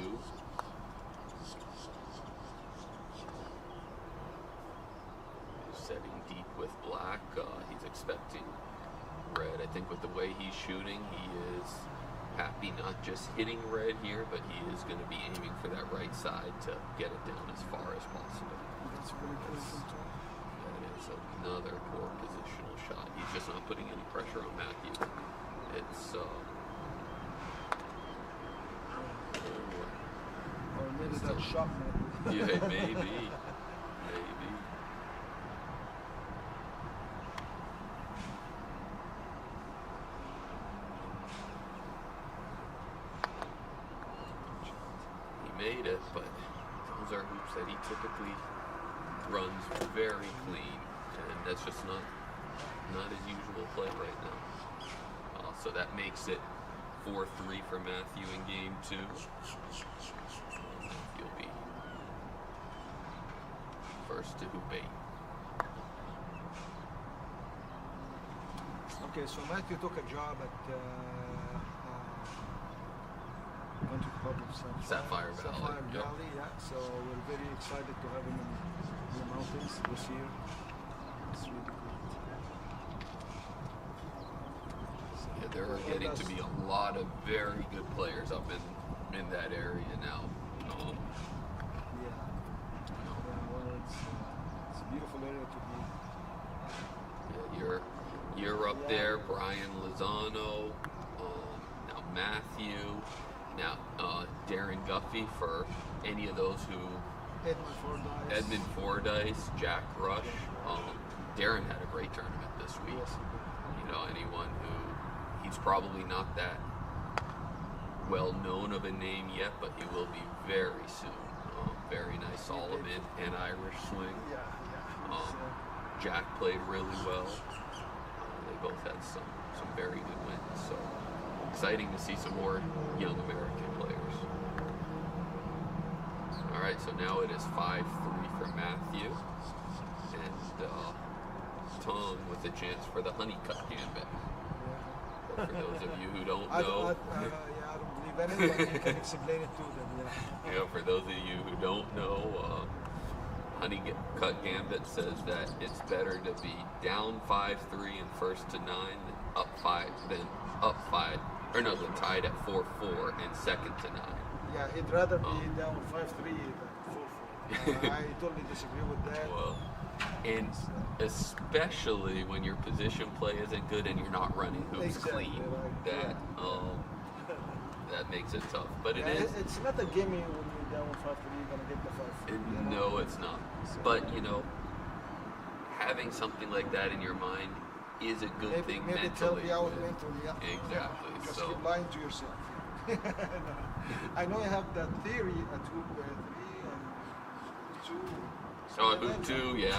He's setting deep with black. He's expecting red. I think with the way he's shooting, he is happy not just hitting red here, but he is going to be aiming for that right side to get it down as far as possible. That's really cool from Tom. That is another poor positional shot. He's just not putting any pressure on Matthew. It's Or maybe that shot, Matthew. yeah, maybe. Made it, but those are hoops that he typically runs very clean, and that's just not his usual play right now. So that makes it 4-3 for Matthew in game 2. He'll be first to hoop 8. Okay, so Matthew took a job at Country Club of Sapphire Valley. Yep. Yeah. So we're very excited to have him in the mountains this year. It's really good. Yeah, there are getting to be a lot of very good players up in that area now. Well, it's a beautiful area to be. Yeah, you're up there, Brian Lozano, now Matthew. Now, Darren Guffey for any of those who... Edmund Fordyce, Jack Rush. Darren had a great tournament this week. Yes. You know, anyone who... He's probably not that well known of a name yet, but he will be very soon. Very nice Solomon and Irish swing. Jack played really well. They both had some very good wins. So exciting to see some more young American players. All right, so now it is 5-3 for Matthew, and Tom with a chance for the honeycut gambit. For those of you who don't know, I don't believe anyone. You can explain it to them. Yeah, for those of you who don't know, honeycut gambit says that it's better to be down 5-3 and first to 9 than up 5, then tied at 4-4 and second to 9. Yeah, he'd rather be down 5-3 than 4-4. I totally disagree with that. Well, and especially when your position play isn't good and you're not running hoops clean, right. that makes it tough. But it's not a gimme when you're down 5-3, you're gonna get the 5-3. No, it's not. So, but having something like that in your mind is a good thing maybe mentally. Tell me out mentally. Exactly. Because So you're lying to yourself. I know you have that theory at hoop 3 and 2. So hoop 2,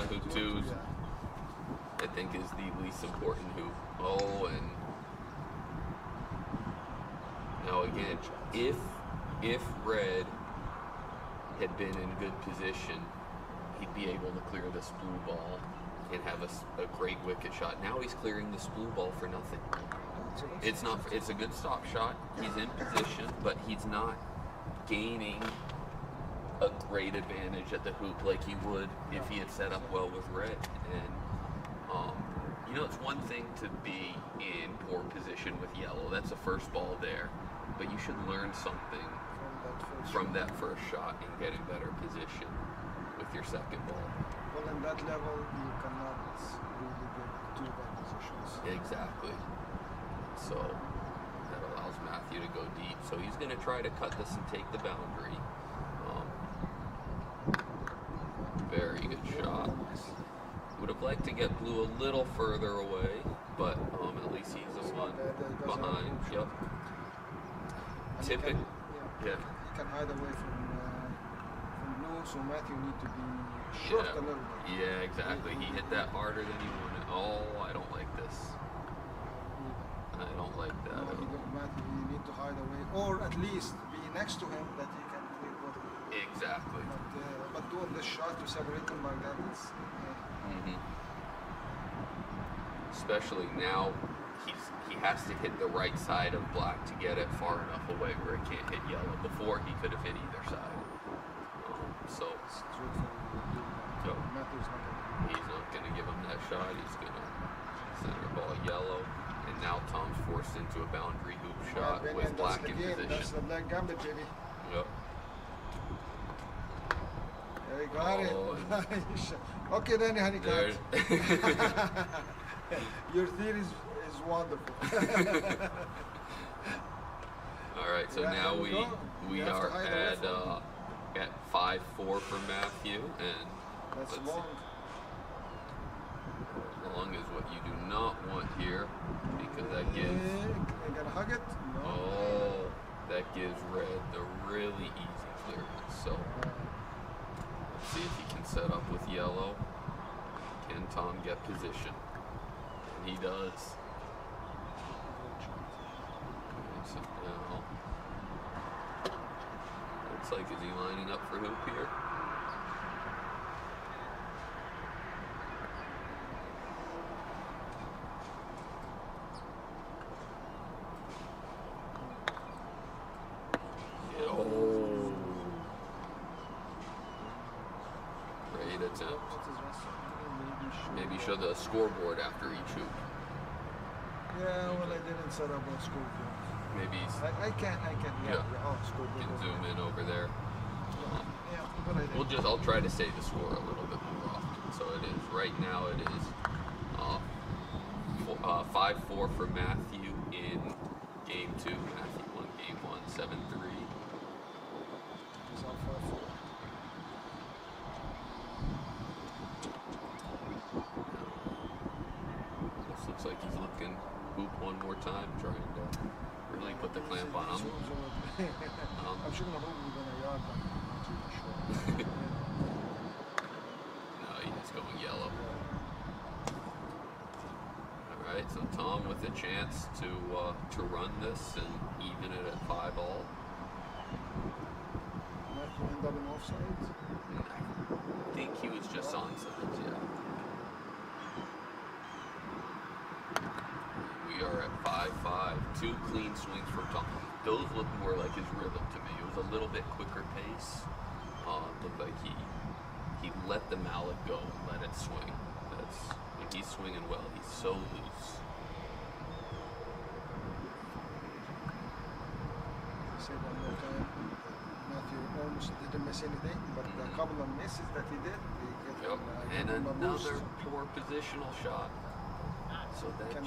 hoop 2's I think is the least important hoop. Oh, and now again, if Red had been in good position, he'd be able to clear this blue ball and have a great wicket shot. Now he's clearing this blue ball for nothing. It's a good stop shot. He's in position, but he's not gaining a great advantage at the hoop like he would if he had set up well with Red. And it's one thing to be in poor position with yellow. That's the first ball there, but you should learn something from that first shot and get in better position with your second ball. Well, in that level, you cannot really get two bad positions. Exactly. So that allows Matthew to go deep. So he's going to try to cut this and take the boundary. Very good shot. Would have liked to get blue a little further away, but at least he's the one behind. Yep. Typical. Yeah. He can hide away from blue, so Matthew need to be short a little bit. Yeah, exactly. He hit that harder than he wanted. Oh, I don't like this. I don't like that. No, Matthew, you need to hide away, or at least be next to him that he can clear water. Exactly. But doing this shot to separate them like that, it's... Especially now, he has to hit the right side of black to get it far enough away where he can't hit yellow. Before, he could have hit either side. So he's not going to give him that shot. He's going to center ball yellow. And now Tom's forced into a boundary hoop shot with black in position. That's the black gambit, baby. Yep. There you got it. Okay, then, honey, cut. Your theory is wonderful. All right, so now we are at 5-4 for Matthew, and that's let's long. See. Long is what you do not want here, because that gives. You gonna hug it? No. Oh, that gives red the really easy clearance. So let's see if he can set up with yellow. Can Tom get position? And he does. So now, looks like, is he lining up for hoop here? Oh. Great attempt. Maybe show the scoreboard after each hoop. Yeah, well, I didn't set up a scoreboard. Maybe I can't. Yeah. Oh, scoreboard. You can zoom in over there. Yeah, but I didn't. I'll try to say the score a little bit more often. So it is, right now it is 5-4 for Matthew in game 2. Matthew won game 1, 7-3. He's on 5-4. This looks like he's looking hoop one more time, trying to really put the clamp on him. I'm sure we're gonna yard them. No, he's going yellow. Alright, so Tom with a chance to run this and even it at 5-all. Matthew end up in offside? I think he was just onside, yeah. We are at 5-5. 2 clean swings from Tom. Those look more like his rhythm to me. It was a little bit quicker pace. Looked like he let the mallet go and let it swing. When he's swinging well, he's so loose. Say one more time. Matthew almost didn't miss anything, but a couple of misses that he did, Yep. And another poor positional shot. So that you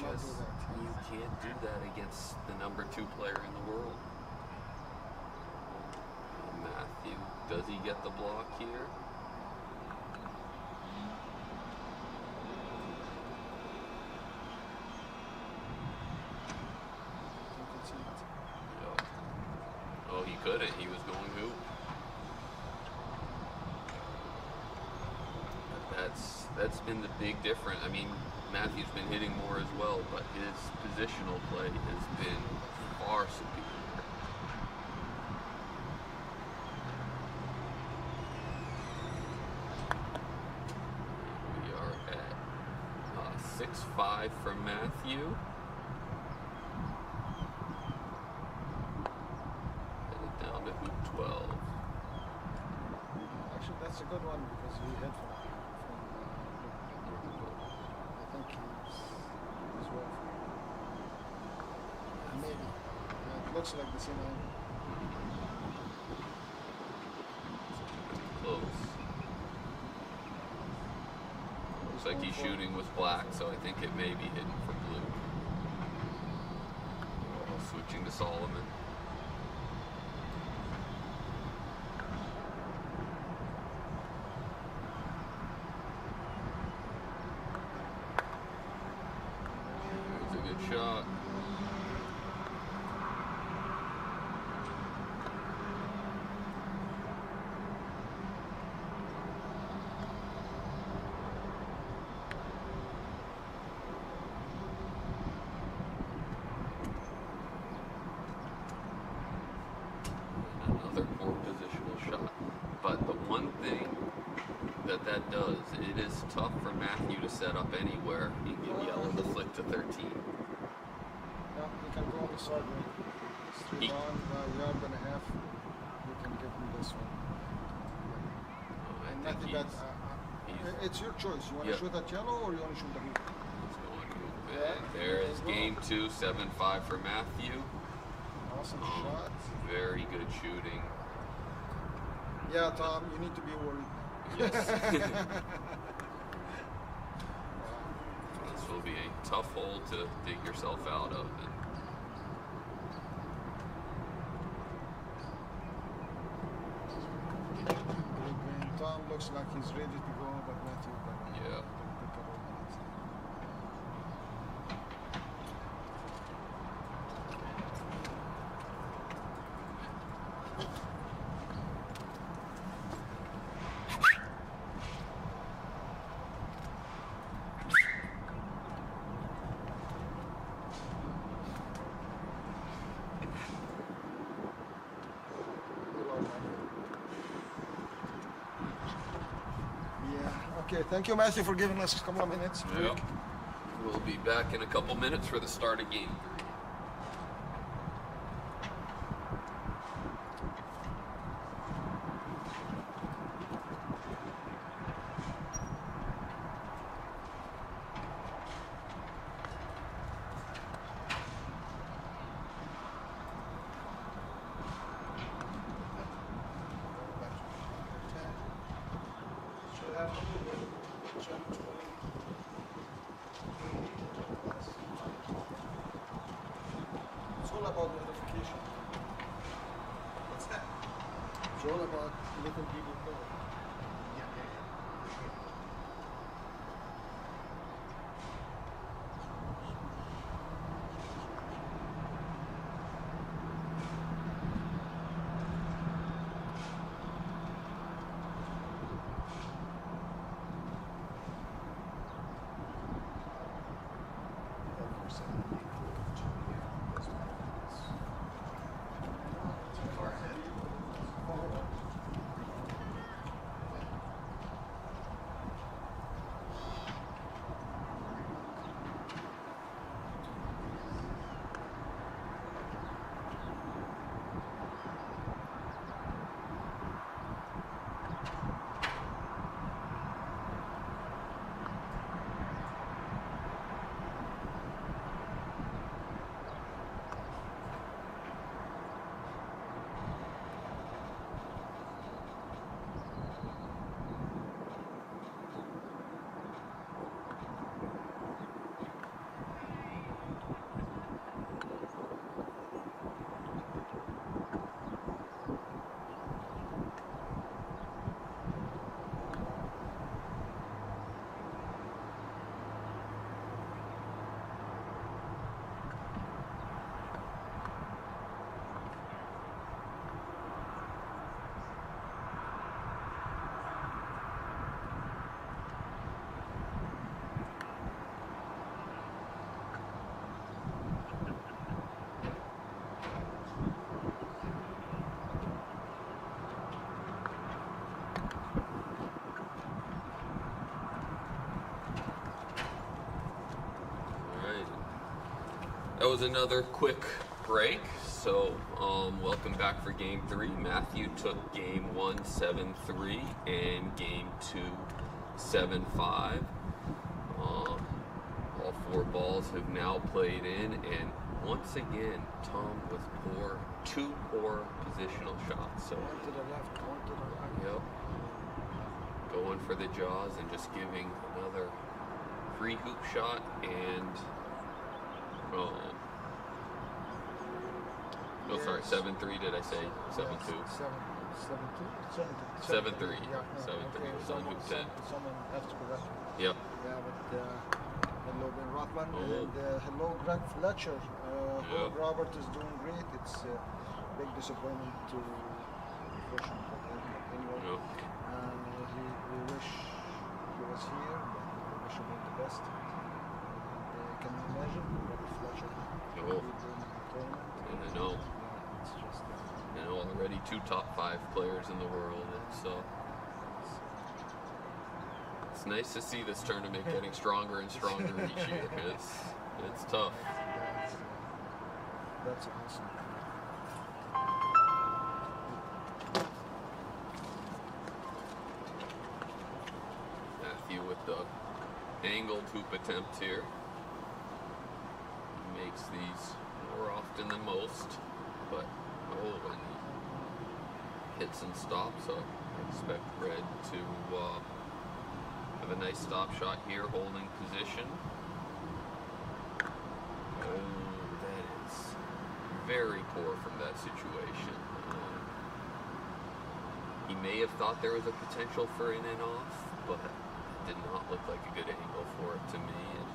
can't do that against the number 2 player in the world. Matthew, does he get the block here? Yep. Oh, he couldn't. He was going hoop. That's been the big difference. I mean, Matthew's been hitting more as well, but his positional play has been far superior. We are at 6-5 for Matthew. Headed down to hoop 12. Actually, that's a good one because we hit from I think he's well. Maybe. Yeah, it looks like the same angle. Close. Looks like he's shooting with black, so I think it may be hidden for blue. Switching to Solomon. There's a good shot. Another poor positional shot. But the one thing that does, it is tough for Matthew to set up anywhere. He can give yellow the flick to 13. Yeah, you can go on the side right. Straight He- on, yard and a half. You can give me this one. I And think nothing he's, that, it's your choice. You want Yeah. to shoot at yellow or you want to shoot the hoop? he's going to move it. There is game 2, 7-5 for Matthew. Awesome shot. Very good shooting. Yeah, Tom, you need to be worried. Yes. This will be a tough hole to dig yourself out of. Great game. Tom looks like he's ready to go, but Matthew can Yeah. take a couple minutes. Yeah. Okay. Thank you, Matthew, for giving us a couple of minutes. break. Yep. We'll be back in a couple minutes for the start of game 3. It's all about notification. What's that? It's all about letting people know. That was another quick break. So welcome back for game 3. Matthew took game 1 7-3 and game 2 7-5. All 4 balls have now played in, and once again Tom with two poor positional shots. So One to the left, one to the right. yep, going for the jaws and just giving another free hoop shot and 7-3 did I say? 7-2. 7-3. Yeah. 7-3. It was on hoop 10. Someone has to correct me. Yep. Yeah, but hello Ben Rothman Oh. and hello Greg Fletcher. Yeah. Hope Robert is doing great. It's a big disappointment to push him, but anyway, Yep. we wish he was here, but we wish him all the best. And, can you imagine Robert Fletcher Oh. doing the tournament? I know. Yeah, it's just Already 2 top 5 players in the world. It's nice to see this tournament getting stronger and stronger each year. It's tough. that's awesome. Matthew with the angled hoop attempt here. He makes these more often than most, but when he hits and stops, so I expect Red to have a nice stop shot here, holding position. Oh, that is very poor from that situation. He may have thought there was a potential for in and off, but it did not look like a good angle for it to me. And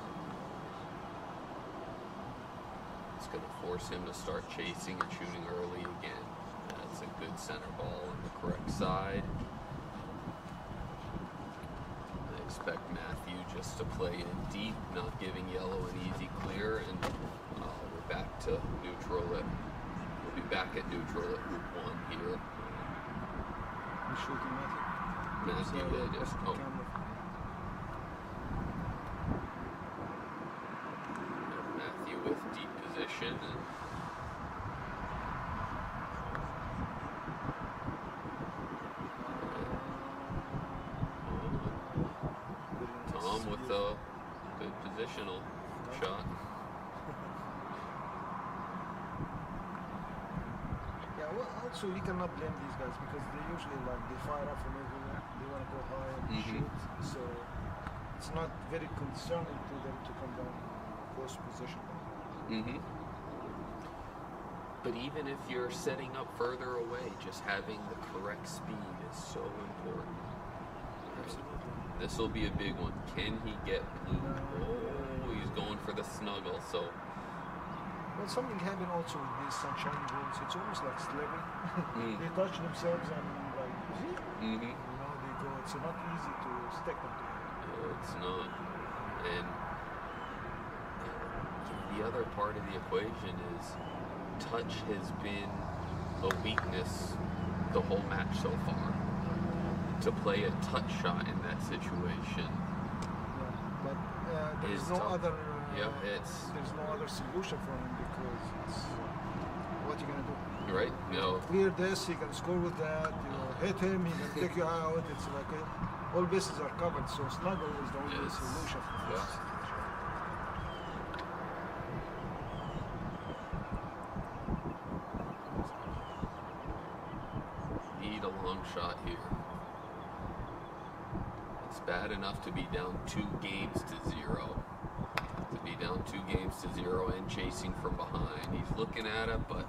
it's going to force him to start chasing and shooting early again. That's a good center ball on the correct side. I expect Matthew just to play in deep, not giving yellow an easy clear, and we're back to neutral. We'll be back at neutral at hoop 1 here. He's shooting Matthew, just Matthew with deep position and Tom with a good positional shot. Yeah, well, also you cannot blame these guys because they usually they fire up from everywhere. They want to go high and shoot, so it's not very concerning to them to come down close position. But even if you're setting up further away, just having the correct speed is so important. Absolutely. This will be a big one. Can he get blue? Oh, he's going for the snuggle. So Well, something happened also with these sunshine rules. It's almost like slavery. They touch themselves and they go. It's not easy to stick them together. It's not. And the other part of the equation is touch has been a weakness the whole match so far. To play a touch shot in that situation, But there's is no tough. other. There's no other solution for him because it's what you gonna do. right. No, Clear this, he can score with that. Hit him, he can take you out. It's like all bases are covered. So snuggle is the only Yes. solution. For Yeah. this situation. need a long shot here. It's bad enough to be down 2 games to 0. To be down 2 games to 0 and chasing from behind. He's looking at it, but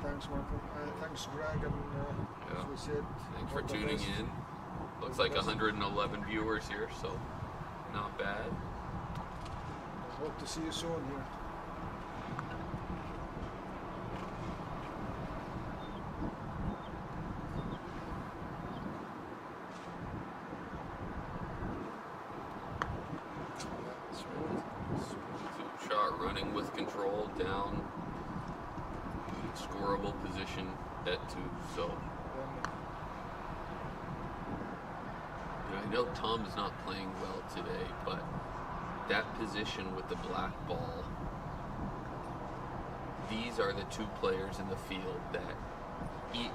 Thanks, Michael. Thanks, Greg, and Yeah. as we said, thanks for all the tuning best. in. Looks like 111 viewers here, so not bad. Hope to see you soon here. Two shot running with control down. Scoreable position at 2, so I know Tom's not playing well today, but that position with the black ball, these are the 2 players in the field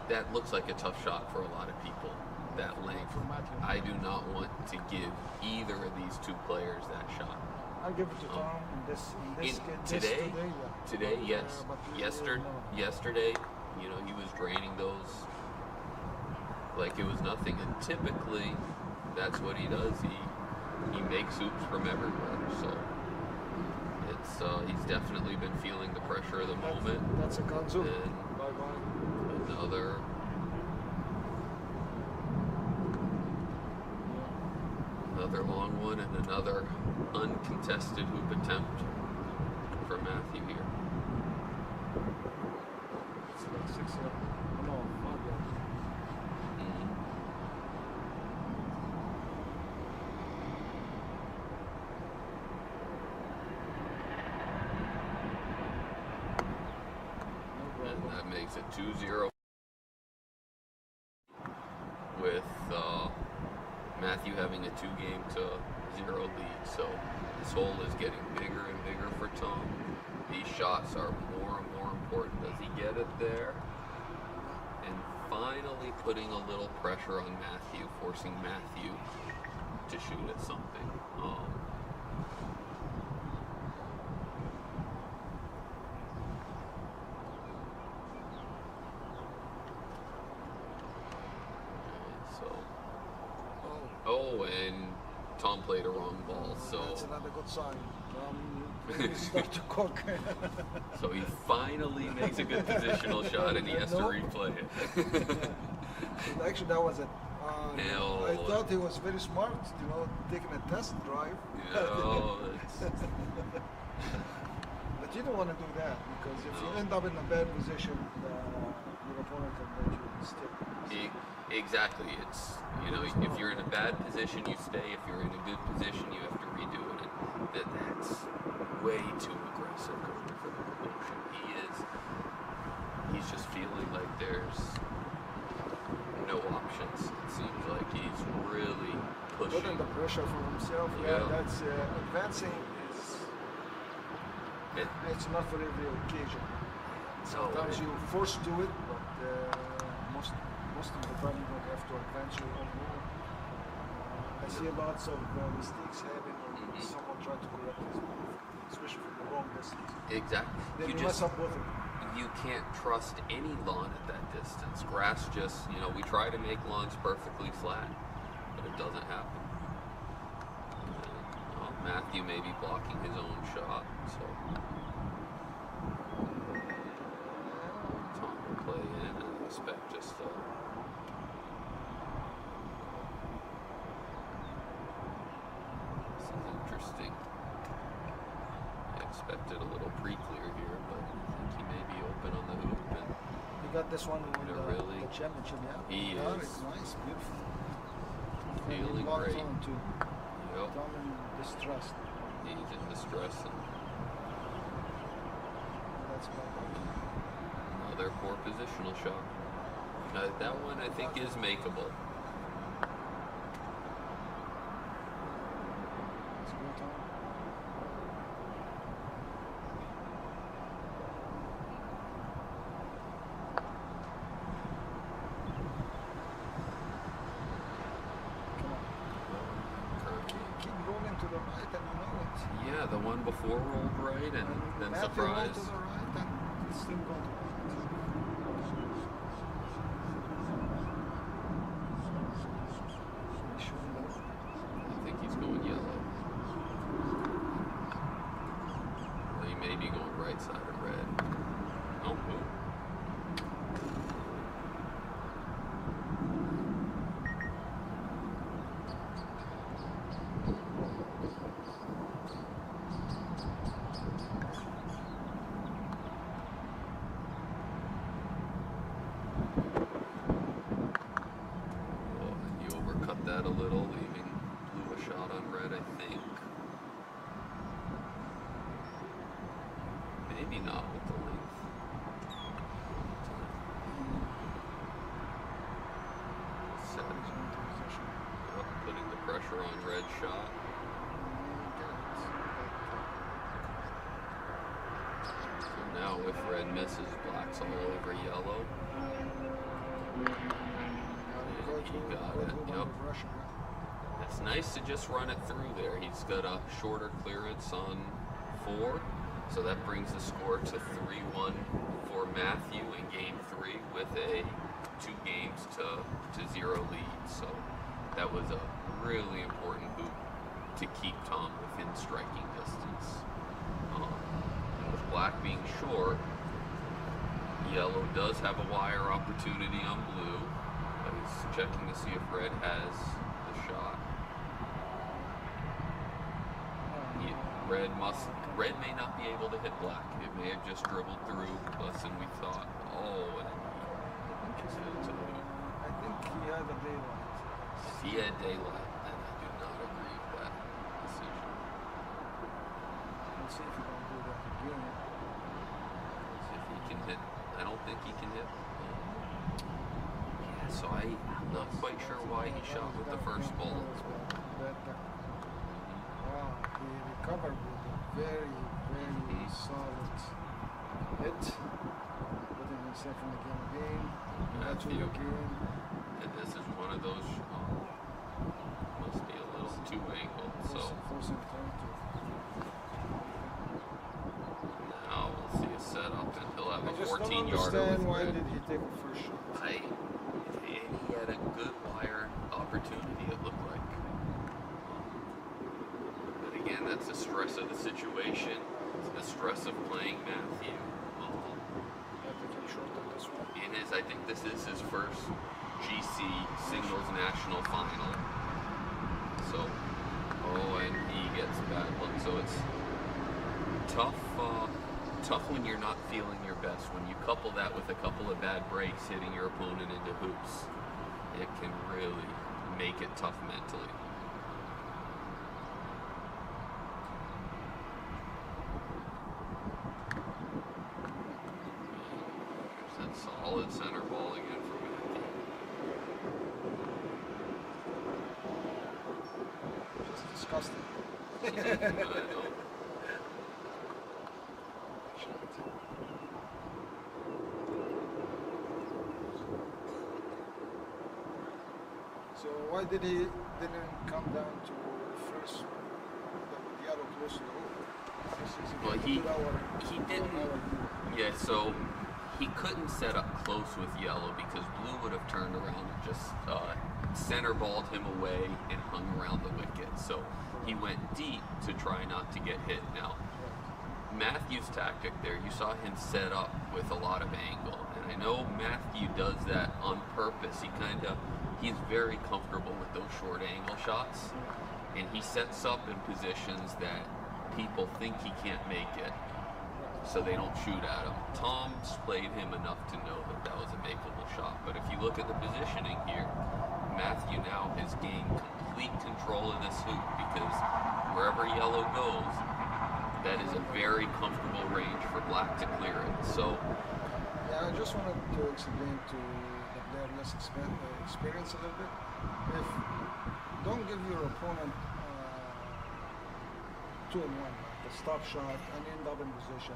that looks like a tough shot for a lot of people. That length, I do not want to give either of these 2 players that shot. I'll give it to Tom in this Today, Today, yeah. yes. Yesterday, he was draining those like it was nothing. And typically, that's what he does. He makes hoops from everywhere. So it's he's definitely been feeling the pressure of the moment. That's a Ganzu. And Bye-bye. Another long one and another uncontested hoop attempt for Matthew here. It's like 6 yards. No, 5 yards. And that makes it 2-0 with Matthew having a 2-game-to-0 lead. So this hole is getting bigger and bigger for Tom. These shots are more and more important. Does he get it there? And finally putting a little pressure on Matthew, forcing Matthew to shoot at something. Oh, and Tom played a wrong ball, so That's another good sign. You start to cook. so he finally makes a good positional shot, and he has to replay it. Actually, that was it. No. I thought he was very smart, taking a test drive. No, But you don't want to do that, because if you end up in a bad position, your opponent can make you mistake. Exactly. It's, if you're in a bad position, you stay. If you're in a good position, you have to redo it. And that's way too aggressive going for the promotion. He's just feeling like there's no options. It seems like he's really pushing. Putting the pressure for himself. Yeah, that's advancing is. It's not for every occasion. Sometimes you're forced to it, but most of the time you don't have to advance your own goal. I see lots of mistakes happen when someone tries to correct his move, especially from the wrong distance. Exactly. Then you mess up both of them. You can't trust any lawn at that distance. Grass just, we try to make lawns perfectly flat, but it doesn't happen. Matthew may be blocking his own shot, so Tom will play in, and I expect just this is interesting. I expected a little pre-clear here, but I think he may be open on the hoop. And He got this one to win really, the championship, yeah. He Got is it. Nice, beautiful. feeling great. Tom too. Yep. Tom in distress. He's in distress, and That's my point. another poor positional shot. That one I think is makeable. Let's go, Tom. Keep rolling to the right and you know it. Yeah, the one before rolled right, and then Matthew surprise. rolled to the right and it's still going to right. I think he's going yellow. Or he may be going right side of red. Oh, boom. He overcut that a little, leaving blue a shot on red, I think. Maybe not with the length. Yep, putting the pressure on red shot. So now if red misses, black's all over yellow. He got it, yep. It's nice to just run it through there. He's got a shorter clearance on 4, so that brings the score to 3-1 for Matthew in game 3 with a 2-games-to-0 lead. So that was a really important hoop to keep Tom within striking distance. With black being short, yellow does have a wire opportunity on blue. But he's checking to see if red has the shot. Red may not be able to hit black. It may have just dribbled through less than we thought. Oh, and I think he had a daylight. if he had daylight, then I do not agree with that decision. We'll see if he can do that again. If he can hit, I don't think he can hit. Yeah, so I'm not quite sure why he shot with the first ball. Wow, he recovered with a very, very solid hit. Put him himself in the game again. Matthew. Again. And this is one of those, must be a little too angled. So Forcing time to. now we'll see a setup and he'll have I a just 14 don't yarder understand with why red. did he take a first shot. He had a good wire opportunity, it looked like. But again, that's the stress of the situation, the stress of playing Matthew. I think this is his first GC singles national final. So, and he gets bad luck. So it's tough when you're not feeling your best. When you couple that with a couple of bad breaks hitting your opponent into hoops, it can really make it tough mentally. Solid center ball again for Matthew. Just disgusting. I know. So why did he didn't come down to first the yellow close to the hoop? Well, he didn't. Yeah, so he couldn't set up close with yellow because blue would have turned around and just center balled him away and hung around the wicket. So he went deep to try not to get hit. Now, Matthew's tactic there, you saw him set up with a lot of angle. And I know Matthew does that on purpose. He's very comfortable with those short angle shots. And he sets up in positions that people think he can't make it, so they don't shoot at him. Tom's played him enough to know that that was a makeable shot. But if you look at the positioning here, Matthew now has gained complete control of this hoop because wherever yellow goes, that is a very comfortable range for black to clear it. So, yeah, I just wanted to explain to the player less experience a little bit. If don't give your opponent 2-in-1, like a stop shot, and end up in position.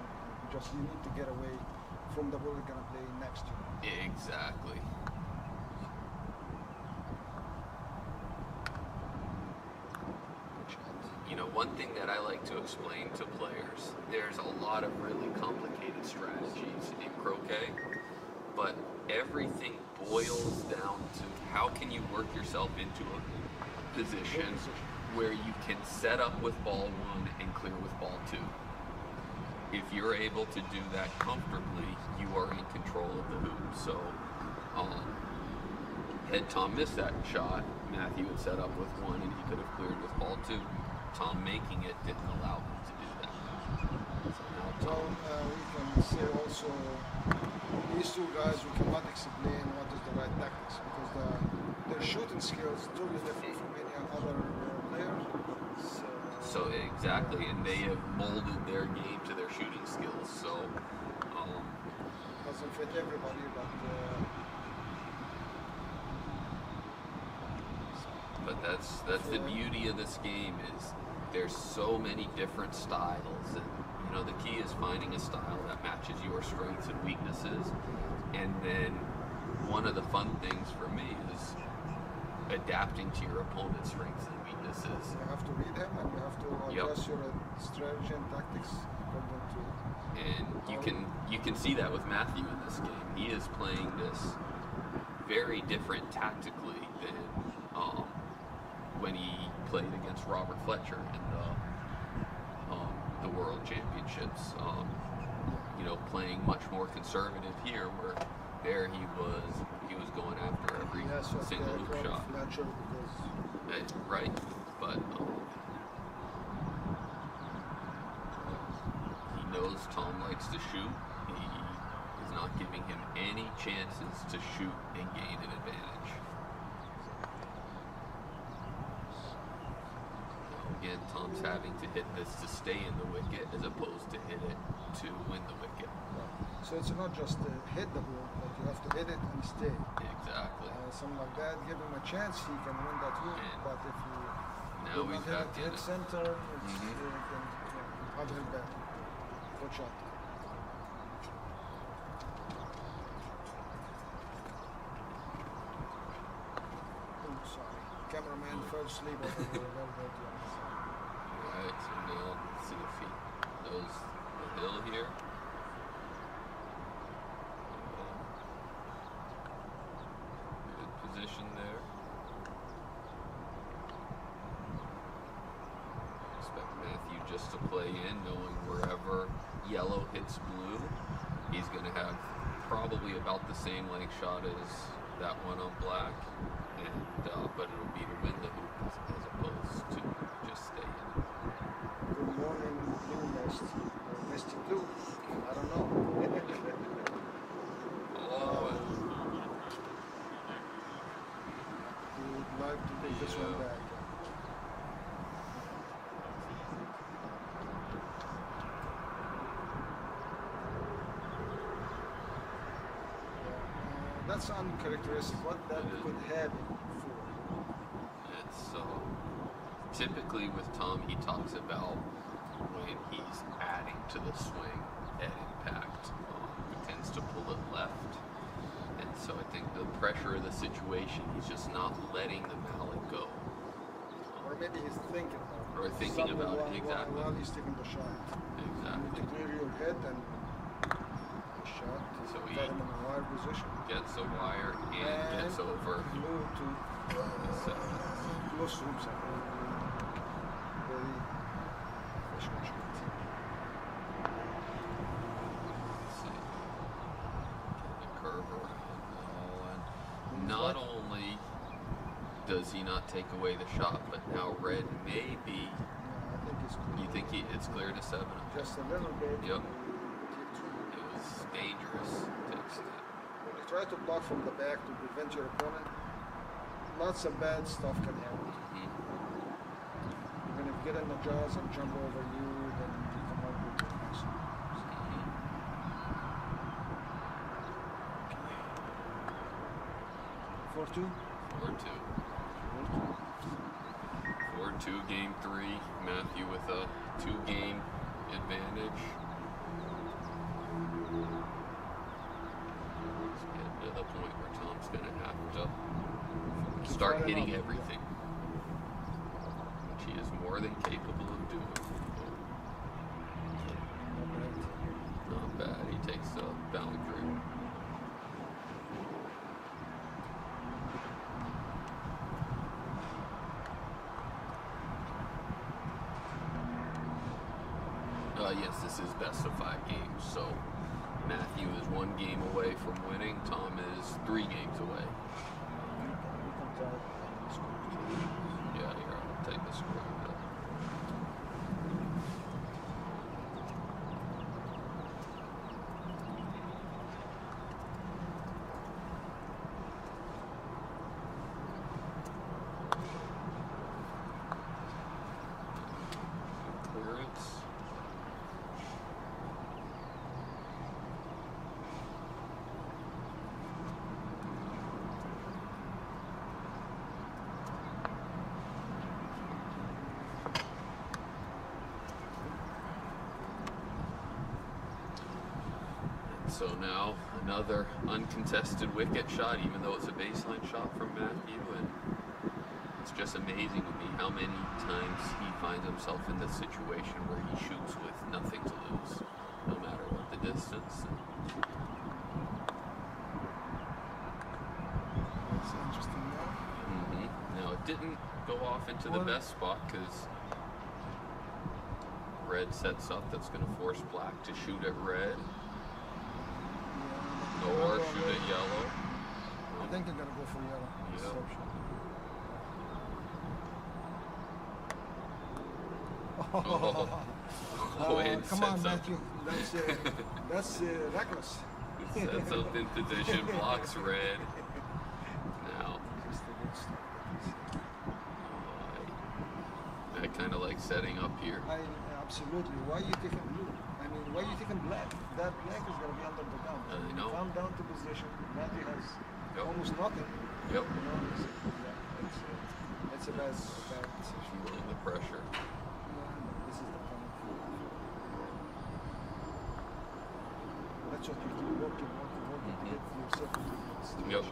You need to get away from the ball you're gonna play next to you. exactly. You know, one thing that I like to explain to players, there's a lot of really complicated strategies in croquet, but everything boils down to how can you work yourself into a position where you can set up with ball 1 and clear with ball 2. If you're able to do that comfortably, you are in control of the hoop. So, had Tom missed that shot, Matthew had set up with 1 and he could have cleared with ball 2. Tom making it didn't allow him to do that. So now we can say also these two guys, we cannot explain what is the right tactics because their shooting skills totally different from any other player. So exactly, and they have molded their game to their shooting skills. So doesn't fit everybody, but that's the beauty of this game is there's so many different styles, and you know the key is finding a style that matches your strengths and weaknesses. And then one of the fun things for me is adapting to your opponent's strengths and weaknesses. You have to read him and you have to adjust your strategy and tactics according to it. And you can see that with Matthew in this game. He is playing this very different tactically than when he played against Robert Fletcher in the World Championships. You know, playing much more conservative here, where there he was going after every single loop shot. Fletcher because Right, but he knows Tom likes to shoot. He is not giving him any chances to shoot and gain an advantage. Again, Tom's having to hit this to stay in the wicket as opposed to hit it to win the wicket. so it's not just hit the ball, but you have to hit it and stay. Exactly. Something like that, give him a chance, he can win that hoop. And But if you now do he's not back hit in it it. center, it's uphill battle. Good shot. Oh, sorry. Cameraman fell asleep over the velvet. Alright, so now let's see if he knows the hill here. Good position there. Expect Matthew just to play in, knowing wherever yellow hits blue, he's going to have probably about the same length shot as that one on black, and but it'll be to win the hoop as opposed to just stay in. Good morning, blue mist. Or misty blue. I don't know. Oh, He would like to take this one back. That's uncharacteristic. What that could happen for. it's typically with Tom, he talks about when he's adding to the swing at impact, he tends to pull it left. And so I think the pressure of the situation, he's just not letting the mallet go. Or maybe he's thinking about it. Or thinking Something about it, while- exactly. While he's taking the shot. You need Exactly. to clear your head and shot. So he Got him in a wide position. gets a wire and gets over. Move to close to himself. Very efficient shot. Let's see. The curve around now, and not only does he not take away the shot, but now red may be. Yeah, I think it's good. You think it's clear to 7? Just a little bit. Yep. Take two. It was dangerous to extent. When you try to block from the back to prevent your opponent, lots of bad stuff can happen. Even if you get in the jaws and jump over you, then you come up with the next one. 4-2? 4-2. 4-2 game 3. Matthew with a 2-game advantage. It's getting to the point where Tom's going to have to start hitting everything, which he is more than capable of doing. Not bad. He takes a boundary. Yes, this is best of 5 games, so Matthew is 1 game away from winning. Tom is 3 games away. Yeah, here, I'll take the score. Clearance. So now another uncontested wicket shot, even though it's a baseline shot from Matthew, and it's just amazing to me how many times he finds himself in this situation where he shoots with nothing to lose, no matter what the distance. That's interesting now. Now it didn't go off into the Well- best spot because red sets up. That's going to force black to shoot at red Yeah, or but shoot at yellow. I think they're gonna go for yellow. Yeah. Deception. Oh, and come sets on, up. Matthew. That's reckless. Sets up in position, blocks red. Now, Just a good start. I kind of like setting up here. Absolutely. Why you taking blue? I mean, why you taking black? That black is gonna be under the gun. I know. Come down to position. Matthew has Yep. almost nothing. Yep. You know, it's a bad decision. Feeling the pressure. This is the time. That's what you do. Working to get yourself into the situation. Yep.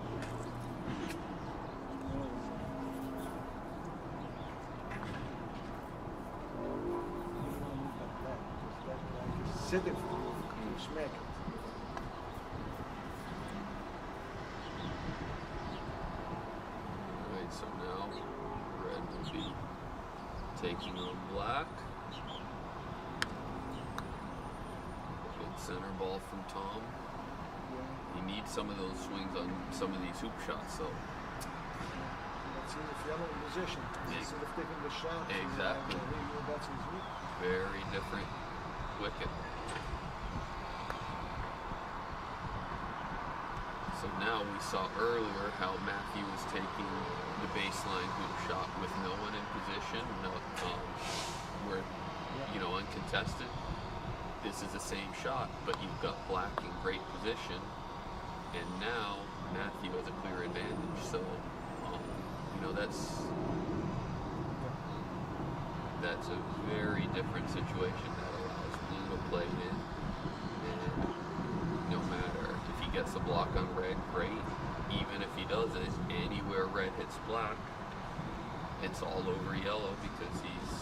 Sit it to smack it. Alright, so now red will be taking on black. Good center ball from Tom. Yeah. He needs some of those swings on some of these hoop shots, though. Let's see if yellow in position. Yeah. Instead of taking the shot, Exactly. That's his weak. Very different wicket. So now we saw earlier how Matthew was taking the baseline hoop shot with no one in position, where, you know, uncontested. This is the same shot, but you've got black in great position, and now Matthew has a clear advantage. So, you know, that's a very different situation that allows blue to play in, and no matter if he gets the block on red, great. Even if he doesn't, anywhere red hits black, it's all over yellow because he's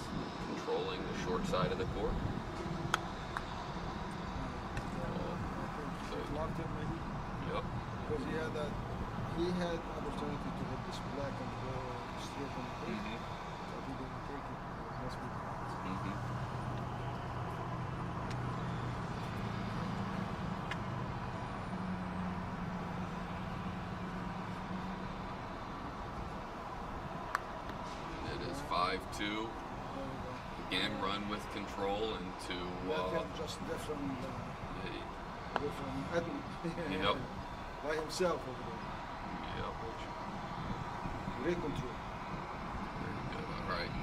controlling the short side of the court. So, Locked in maybe. yep. Because he had opportunity to hit this black and go straight on the plate, Mhm. but he didn't take it. Must be blocked. Mhm. It is 5-2. There we go. Again, run with control into Matthew just different Edmund. Yep. By himself over there. Yep. Great control. Very good. All right.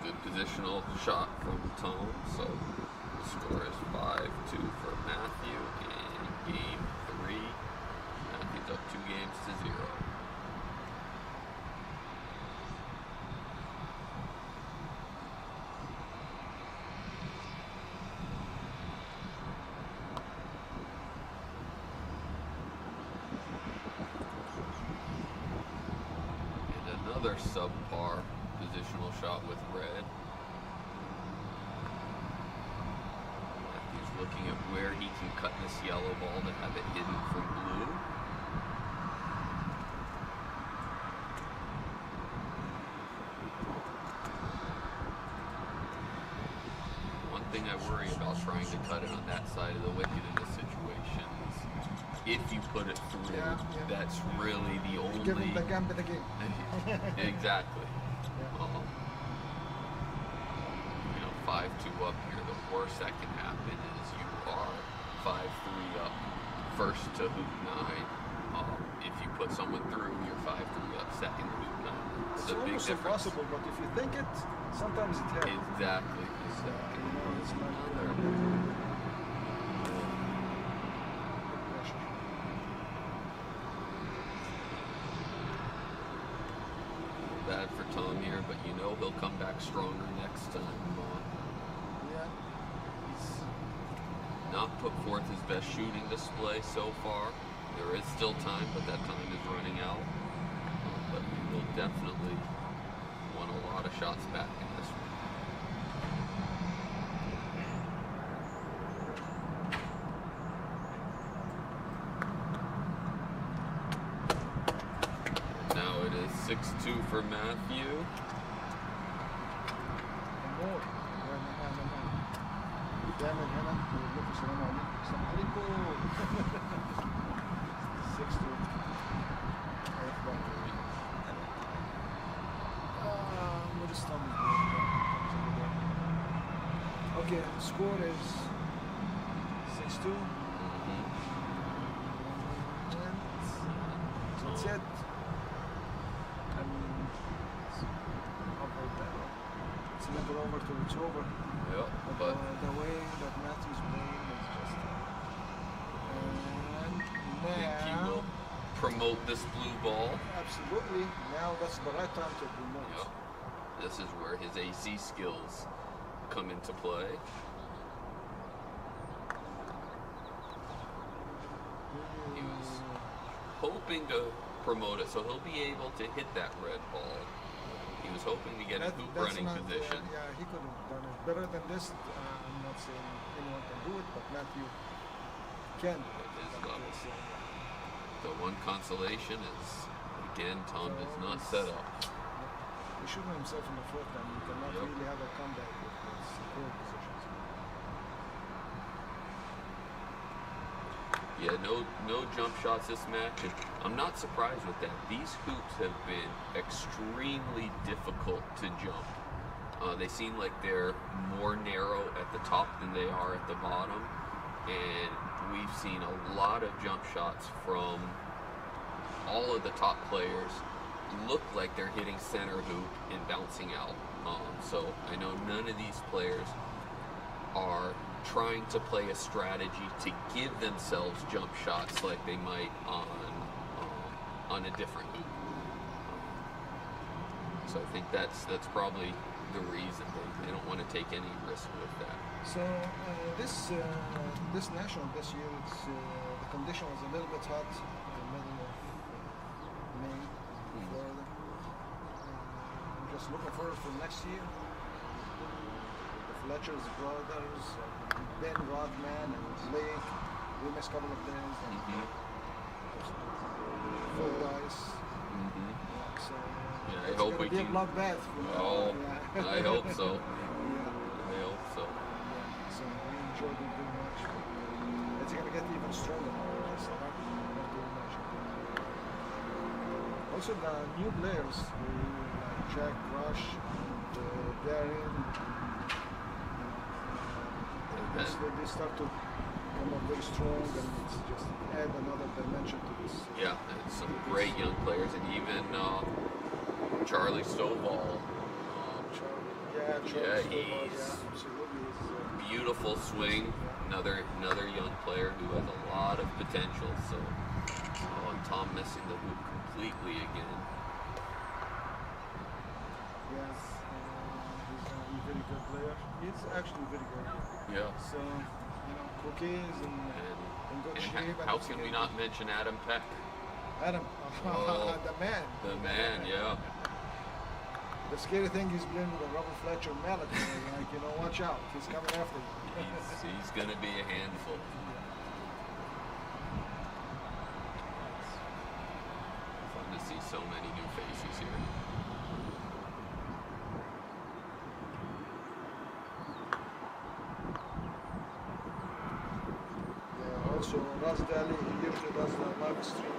Good positional shot from Tom. So the score is 5-2 for Matthew in game 3. Matthew's up 2 games to 0. Another subpar positional shot with red. Matthew's looking at where he can cut this yellow ball to have it hidden from blue. One thing I worry about trying to cut it on that side of the wicket in this situation is if you put it through, Yeah. that's really the only... Give him the gambit again. Exactly. Yeah. You know, 5-2 up here. The worst that can happen is you are 5-3 up, first to hoop 9. If you put someone through, you're 5-3 up, second to hoop 9. It's It's a big almost difference. impossible, but if you think it, sometimes it happens. Exactly. You know, it's like Another- pressure. Bad for Tom here, but you know he'll come back stronger next time. Yeah. He's not put forth his best shooting display so far. There is still time, but that time is running out. But he will definitely want a lot of shots back in this one. Now it is 6-2 for Matthew. كامل هنا بيقول لكم السلام عليكم. السلام عليكم. 6-2. With a stomach. Okay, score is 6-2. And that's it. I mean, how about that? It's never over till it's over. Yeah, But the way that Matthew's playing is just. And I think he now. will promote this blue ball. Absolutely. Now that's the right time to promote. Yep. This is where his AC skills come into play. He was hoping to promote it so he'll be able to hit that red ball. He was hoping to get a hoop That's running not, position. Yeah, he could have done it better than this. I'm not saying anyone can do it, but Matthew can. At his level. The one consolation is, again, Tom does not set up. He shooting himself in the foot, and you cannot Yep. really have a comeback with those secure positions. Yeah, no jump shots this match, and I'm not surprised with that. These hoops have been extremely difficult to jump. They seem like they're more narrow at the top than they are at the bottom, and we've seen a lot of jump shots from all of the top players look like they're hitting center hoop and bouncing out. So I know none of these players are trying to play a strategy to give themselves jump shots like they might on a different hoop. So I think that's probably the reason they don't want to take any risk with that. So this national this year, the condition was a little bit hot in the middle of May in Florida. I'm just looking forward for next year. The Fletcher's brothers, Ben Rodman and Blake, we missed a couple of days. And full guys. So Yeah, I it's hope gonna we be a can. bloodbath. Oh, Yeah. I hope so. Yeah. I hope so. So we enjoyed it very much. It's gonna get even stronger. Just not doing much. Also the new players, like Jack Rush, Darren, they start to come up very strong, and it's just add another dimension to this. Yeah, and some great young players, and even Charlie Stovall. Charlie he's absolutely. Beautiful swing. Another young player who has a lot of potential. So, and Tom missing the hoop completely again. Yes, he's a very good player. He's actually very good. Yeah. So, croquet is in good And shape. how can we not mention Adam Peck? Adam, Oh. the man. The man, yeah. The scary thing is playing with a Robert Fletcher mallet. Watch out. He's coming after you. He's going to be a handful. Fun to see so many new faces here. Also, Raz Dali, he usually does the live streaming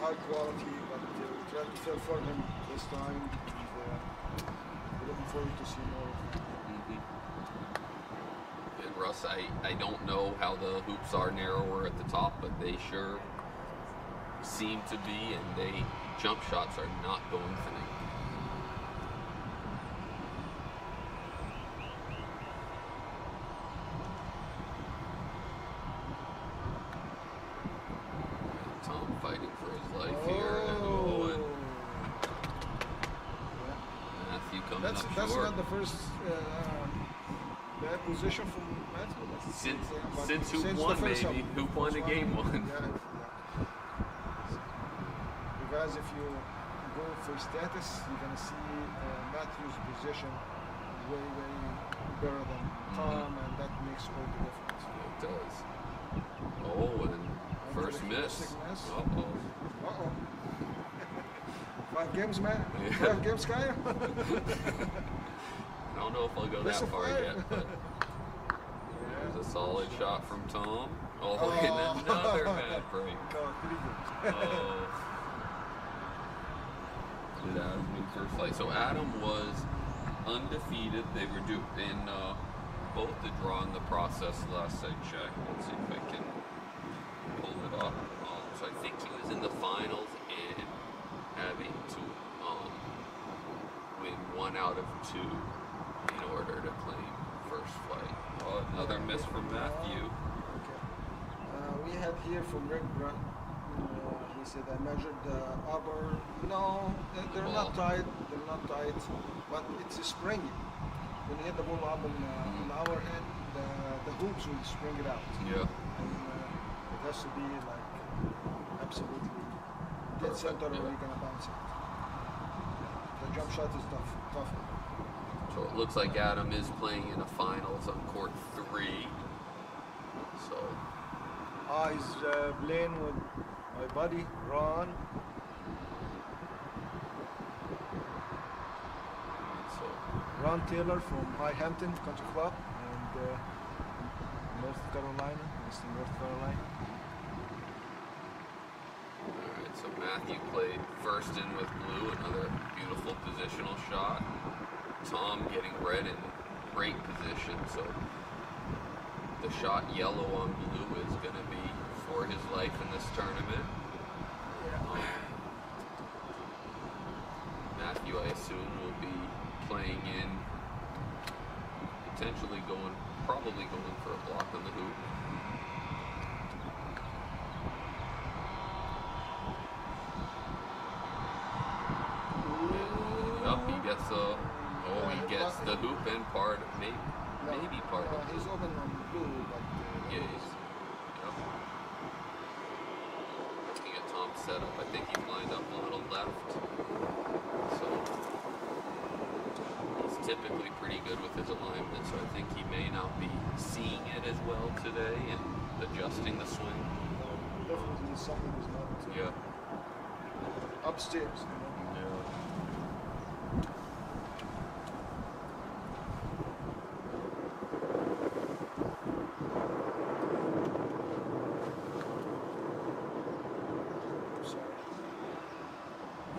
high quality, but we tried to fill for him this time. And, we're looking forward to see more of him. And Russ, I don't know how the hoops are narrower at the top, but they sure seem to be, and jump shots are not going for them. Tom fighting for his life here, and Matthew coming That's up short. not the first bad position from Matthew. Since who Since won, the first maybe. one. Who won the game one? Yeah. Because if you go for status, you're going to see Matthew's position way better than Tom, and that makes all the difference. It does. Oh, and first miss. Uh-oh. Uh-oh. 5 games, man. Yeah. 5 games, Kyle. And don't know if I'll go that far yet, but there's a solid shot from Tom. Oh, and another bad break. No, pretty good. Oh. Did Adam win first flight? So Adam was undefeated. They were in both the draw and the process last I checked. Let's see if I can pull it up. So I think he was in the finals and having to win 1 out of 2 in order to claim first flight. Oh, another miss from Matthew. Okay. We have here from Rick Brunt. He said I measured the upper. No, they're not tight. They're not tight, but it's springy. When you hit the ball up on our end, the hoops will spring it out. Yeah. And it has to be like absolutely dead center, or you're gonna bounce it. The jump shot is tough. So it looks like Adam is playing in a finals on court 3. So. He's playing with my buddy Ron. So. Ron Taylor from High Hampton Country Club and North Carolina, Western North Carolina. Alright, so Matthew played first in with blue, another beautiful positional shot. Tom getting red in great position, so the shot yellow on blue is going to be for his life in this tournament. Matthew, I assume, will be playing in, probably going for a block on the hoop. He gets the hoop and part, maybe part of it. He's open on blue, but yeah, he's. Yep. Looking at Tom's setup, I think he's lined up a little left. So he's typically pretty good with his alignment, so I think he may not be seeing it as well today and adjusting the swing. Definitely something is not upstairs. Yeah.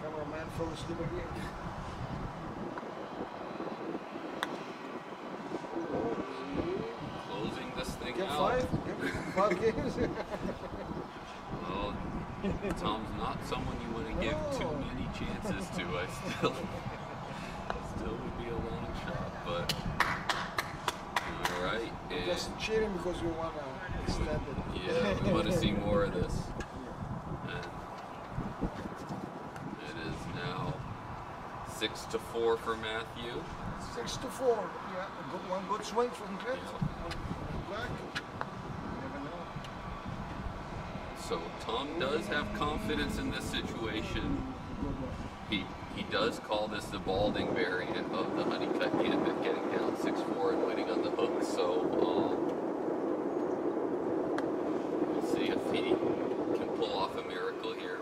Cameraman fell asleep again. Closing this thing Get out. 5 games. Well, Tom's not someone you want to give too many chances to. I still would be a long shot, but all right. And Just cheating because we want to extend it. yeah, we want to see more of this. And it is now 6-4 for Matthew. 6-4. Yeah, one good swing from Grit. Back. Never know. So Tom does have confidence in this situation. He does call this the balding variant of the honeycut gambit, getting down 6-4 and winning on the hook. So we'll see if he can pull off a miracle here.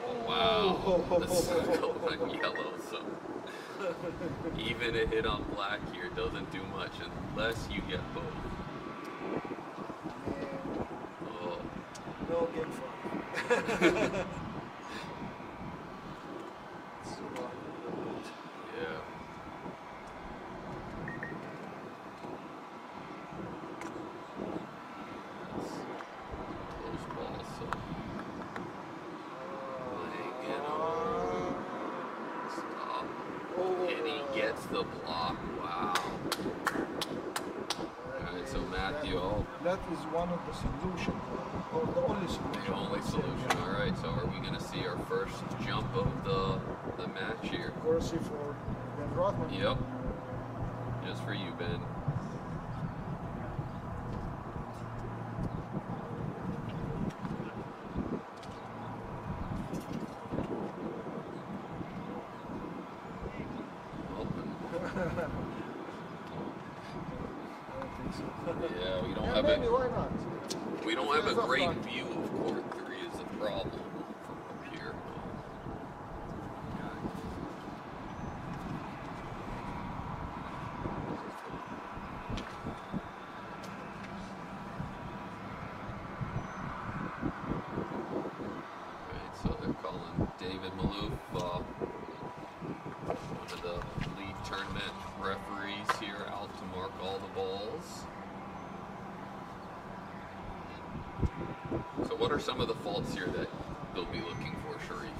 Oh, wow, this is on yellow. So even a hit on black here doesn't do much unless you get both. Oh. No game for Yeah. Close ball, so laying it over. Stop. And he gets the block. Wow. Alright, so Matthew, that is one of the solutions, or the only solution. the only solution. Alright, so are we going to see our first jump of the match here? Courtesy for Ben Rothman. Yep. Just for you, Ben. Yeah, we don't have maybe, it. why not? We don't have a great view of court 3 is the problem from up here. all the balls. So what are some of the faults here that they'll be looking for, Sharif?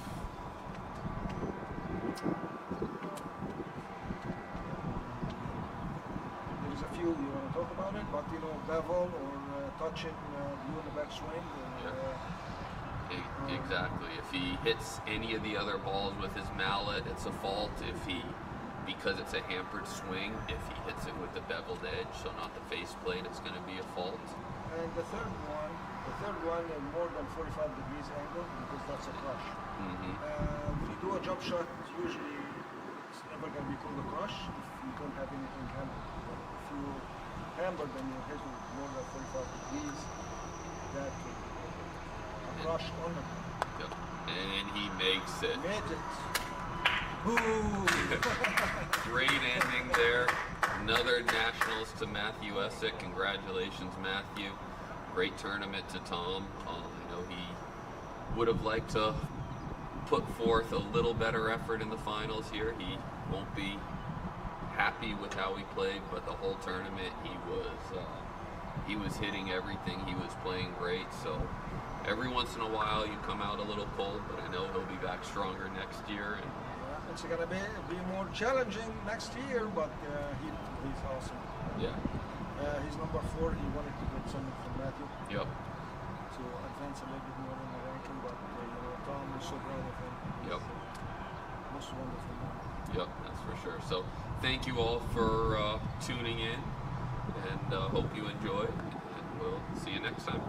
There's a few you want to talk about it, but bevel or touching you in the backswing. Exactly. If he hits any of the other balls with his mallet, it's a fault. Because it's a hampered swing, if he hits it with the beveled edge, so not the faceplate, it's going to be a fault. And the third one is more than 45 degrees angle because that's a crush. If you do a jump shot, usually it's never going to be called a crush if you don't have anything hampered. But if you hampered and you hit with more than 45 degrees, that could be a crush on the Yep. And he makes it. made it. Great ending there. Another nationals to Matthew Essick. Congratulations, Matthew. Great tournament to Tom. I know he would have liked to put forth a little better effort in the finals here. He won't be happy with how he played, but the whole tournament he was hitting everything. He was playing great. So every once in a while you come out a little cold, but I know he'll be back stronger next year. And It's going to be more challenging next year, but he's awesome. yeah. He's number 4. He wanted to get something from Matthew Yep. to advance a little bit more in the ranking, but Tom is so proud of him. Yep. Most wonderful man. Yep, that's for sure. So thank you all for tuning in, and hope you enjoyed, and we'll see you next time.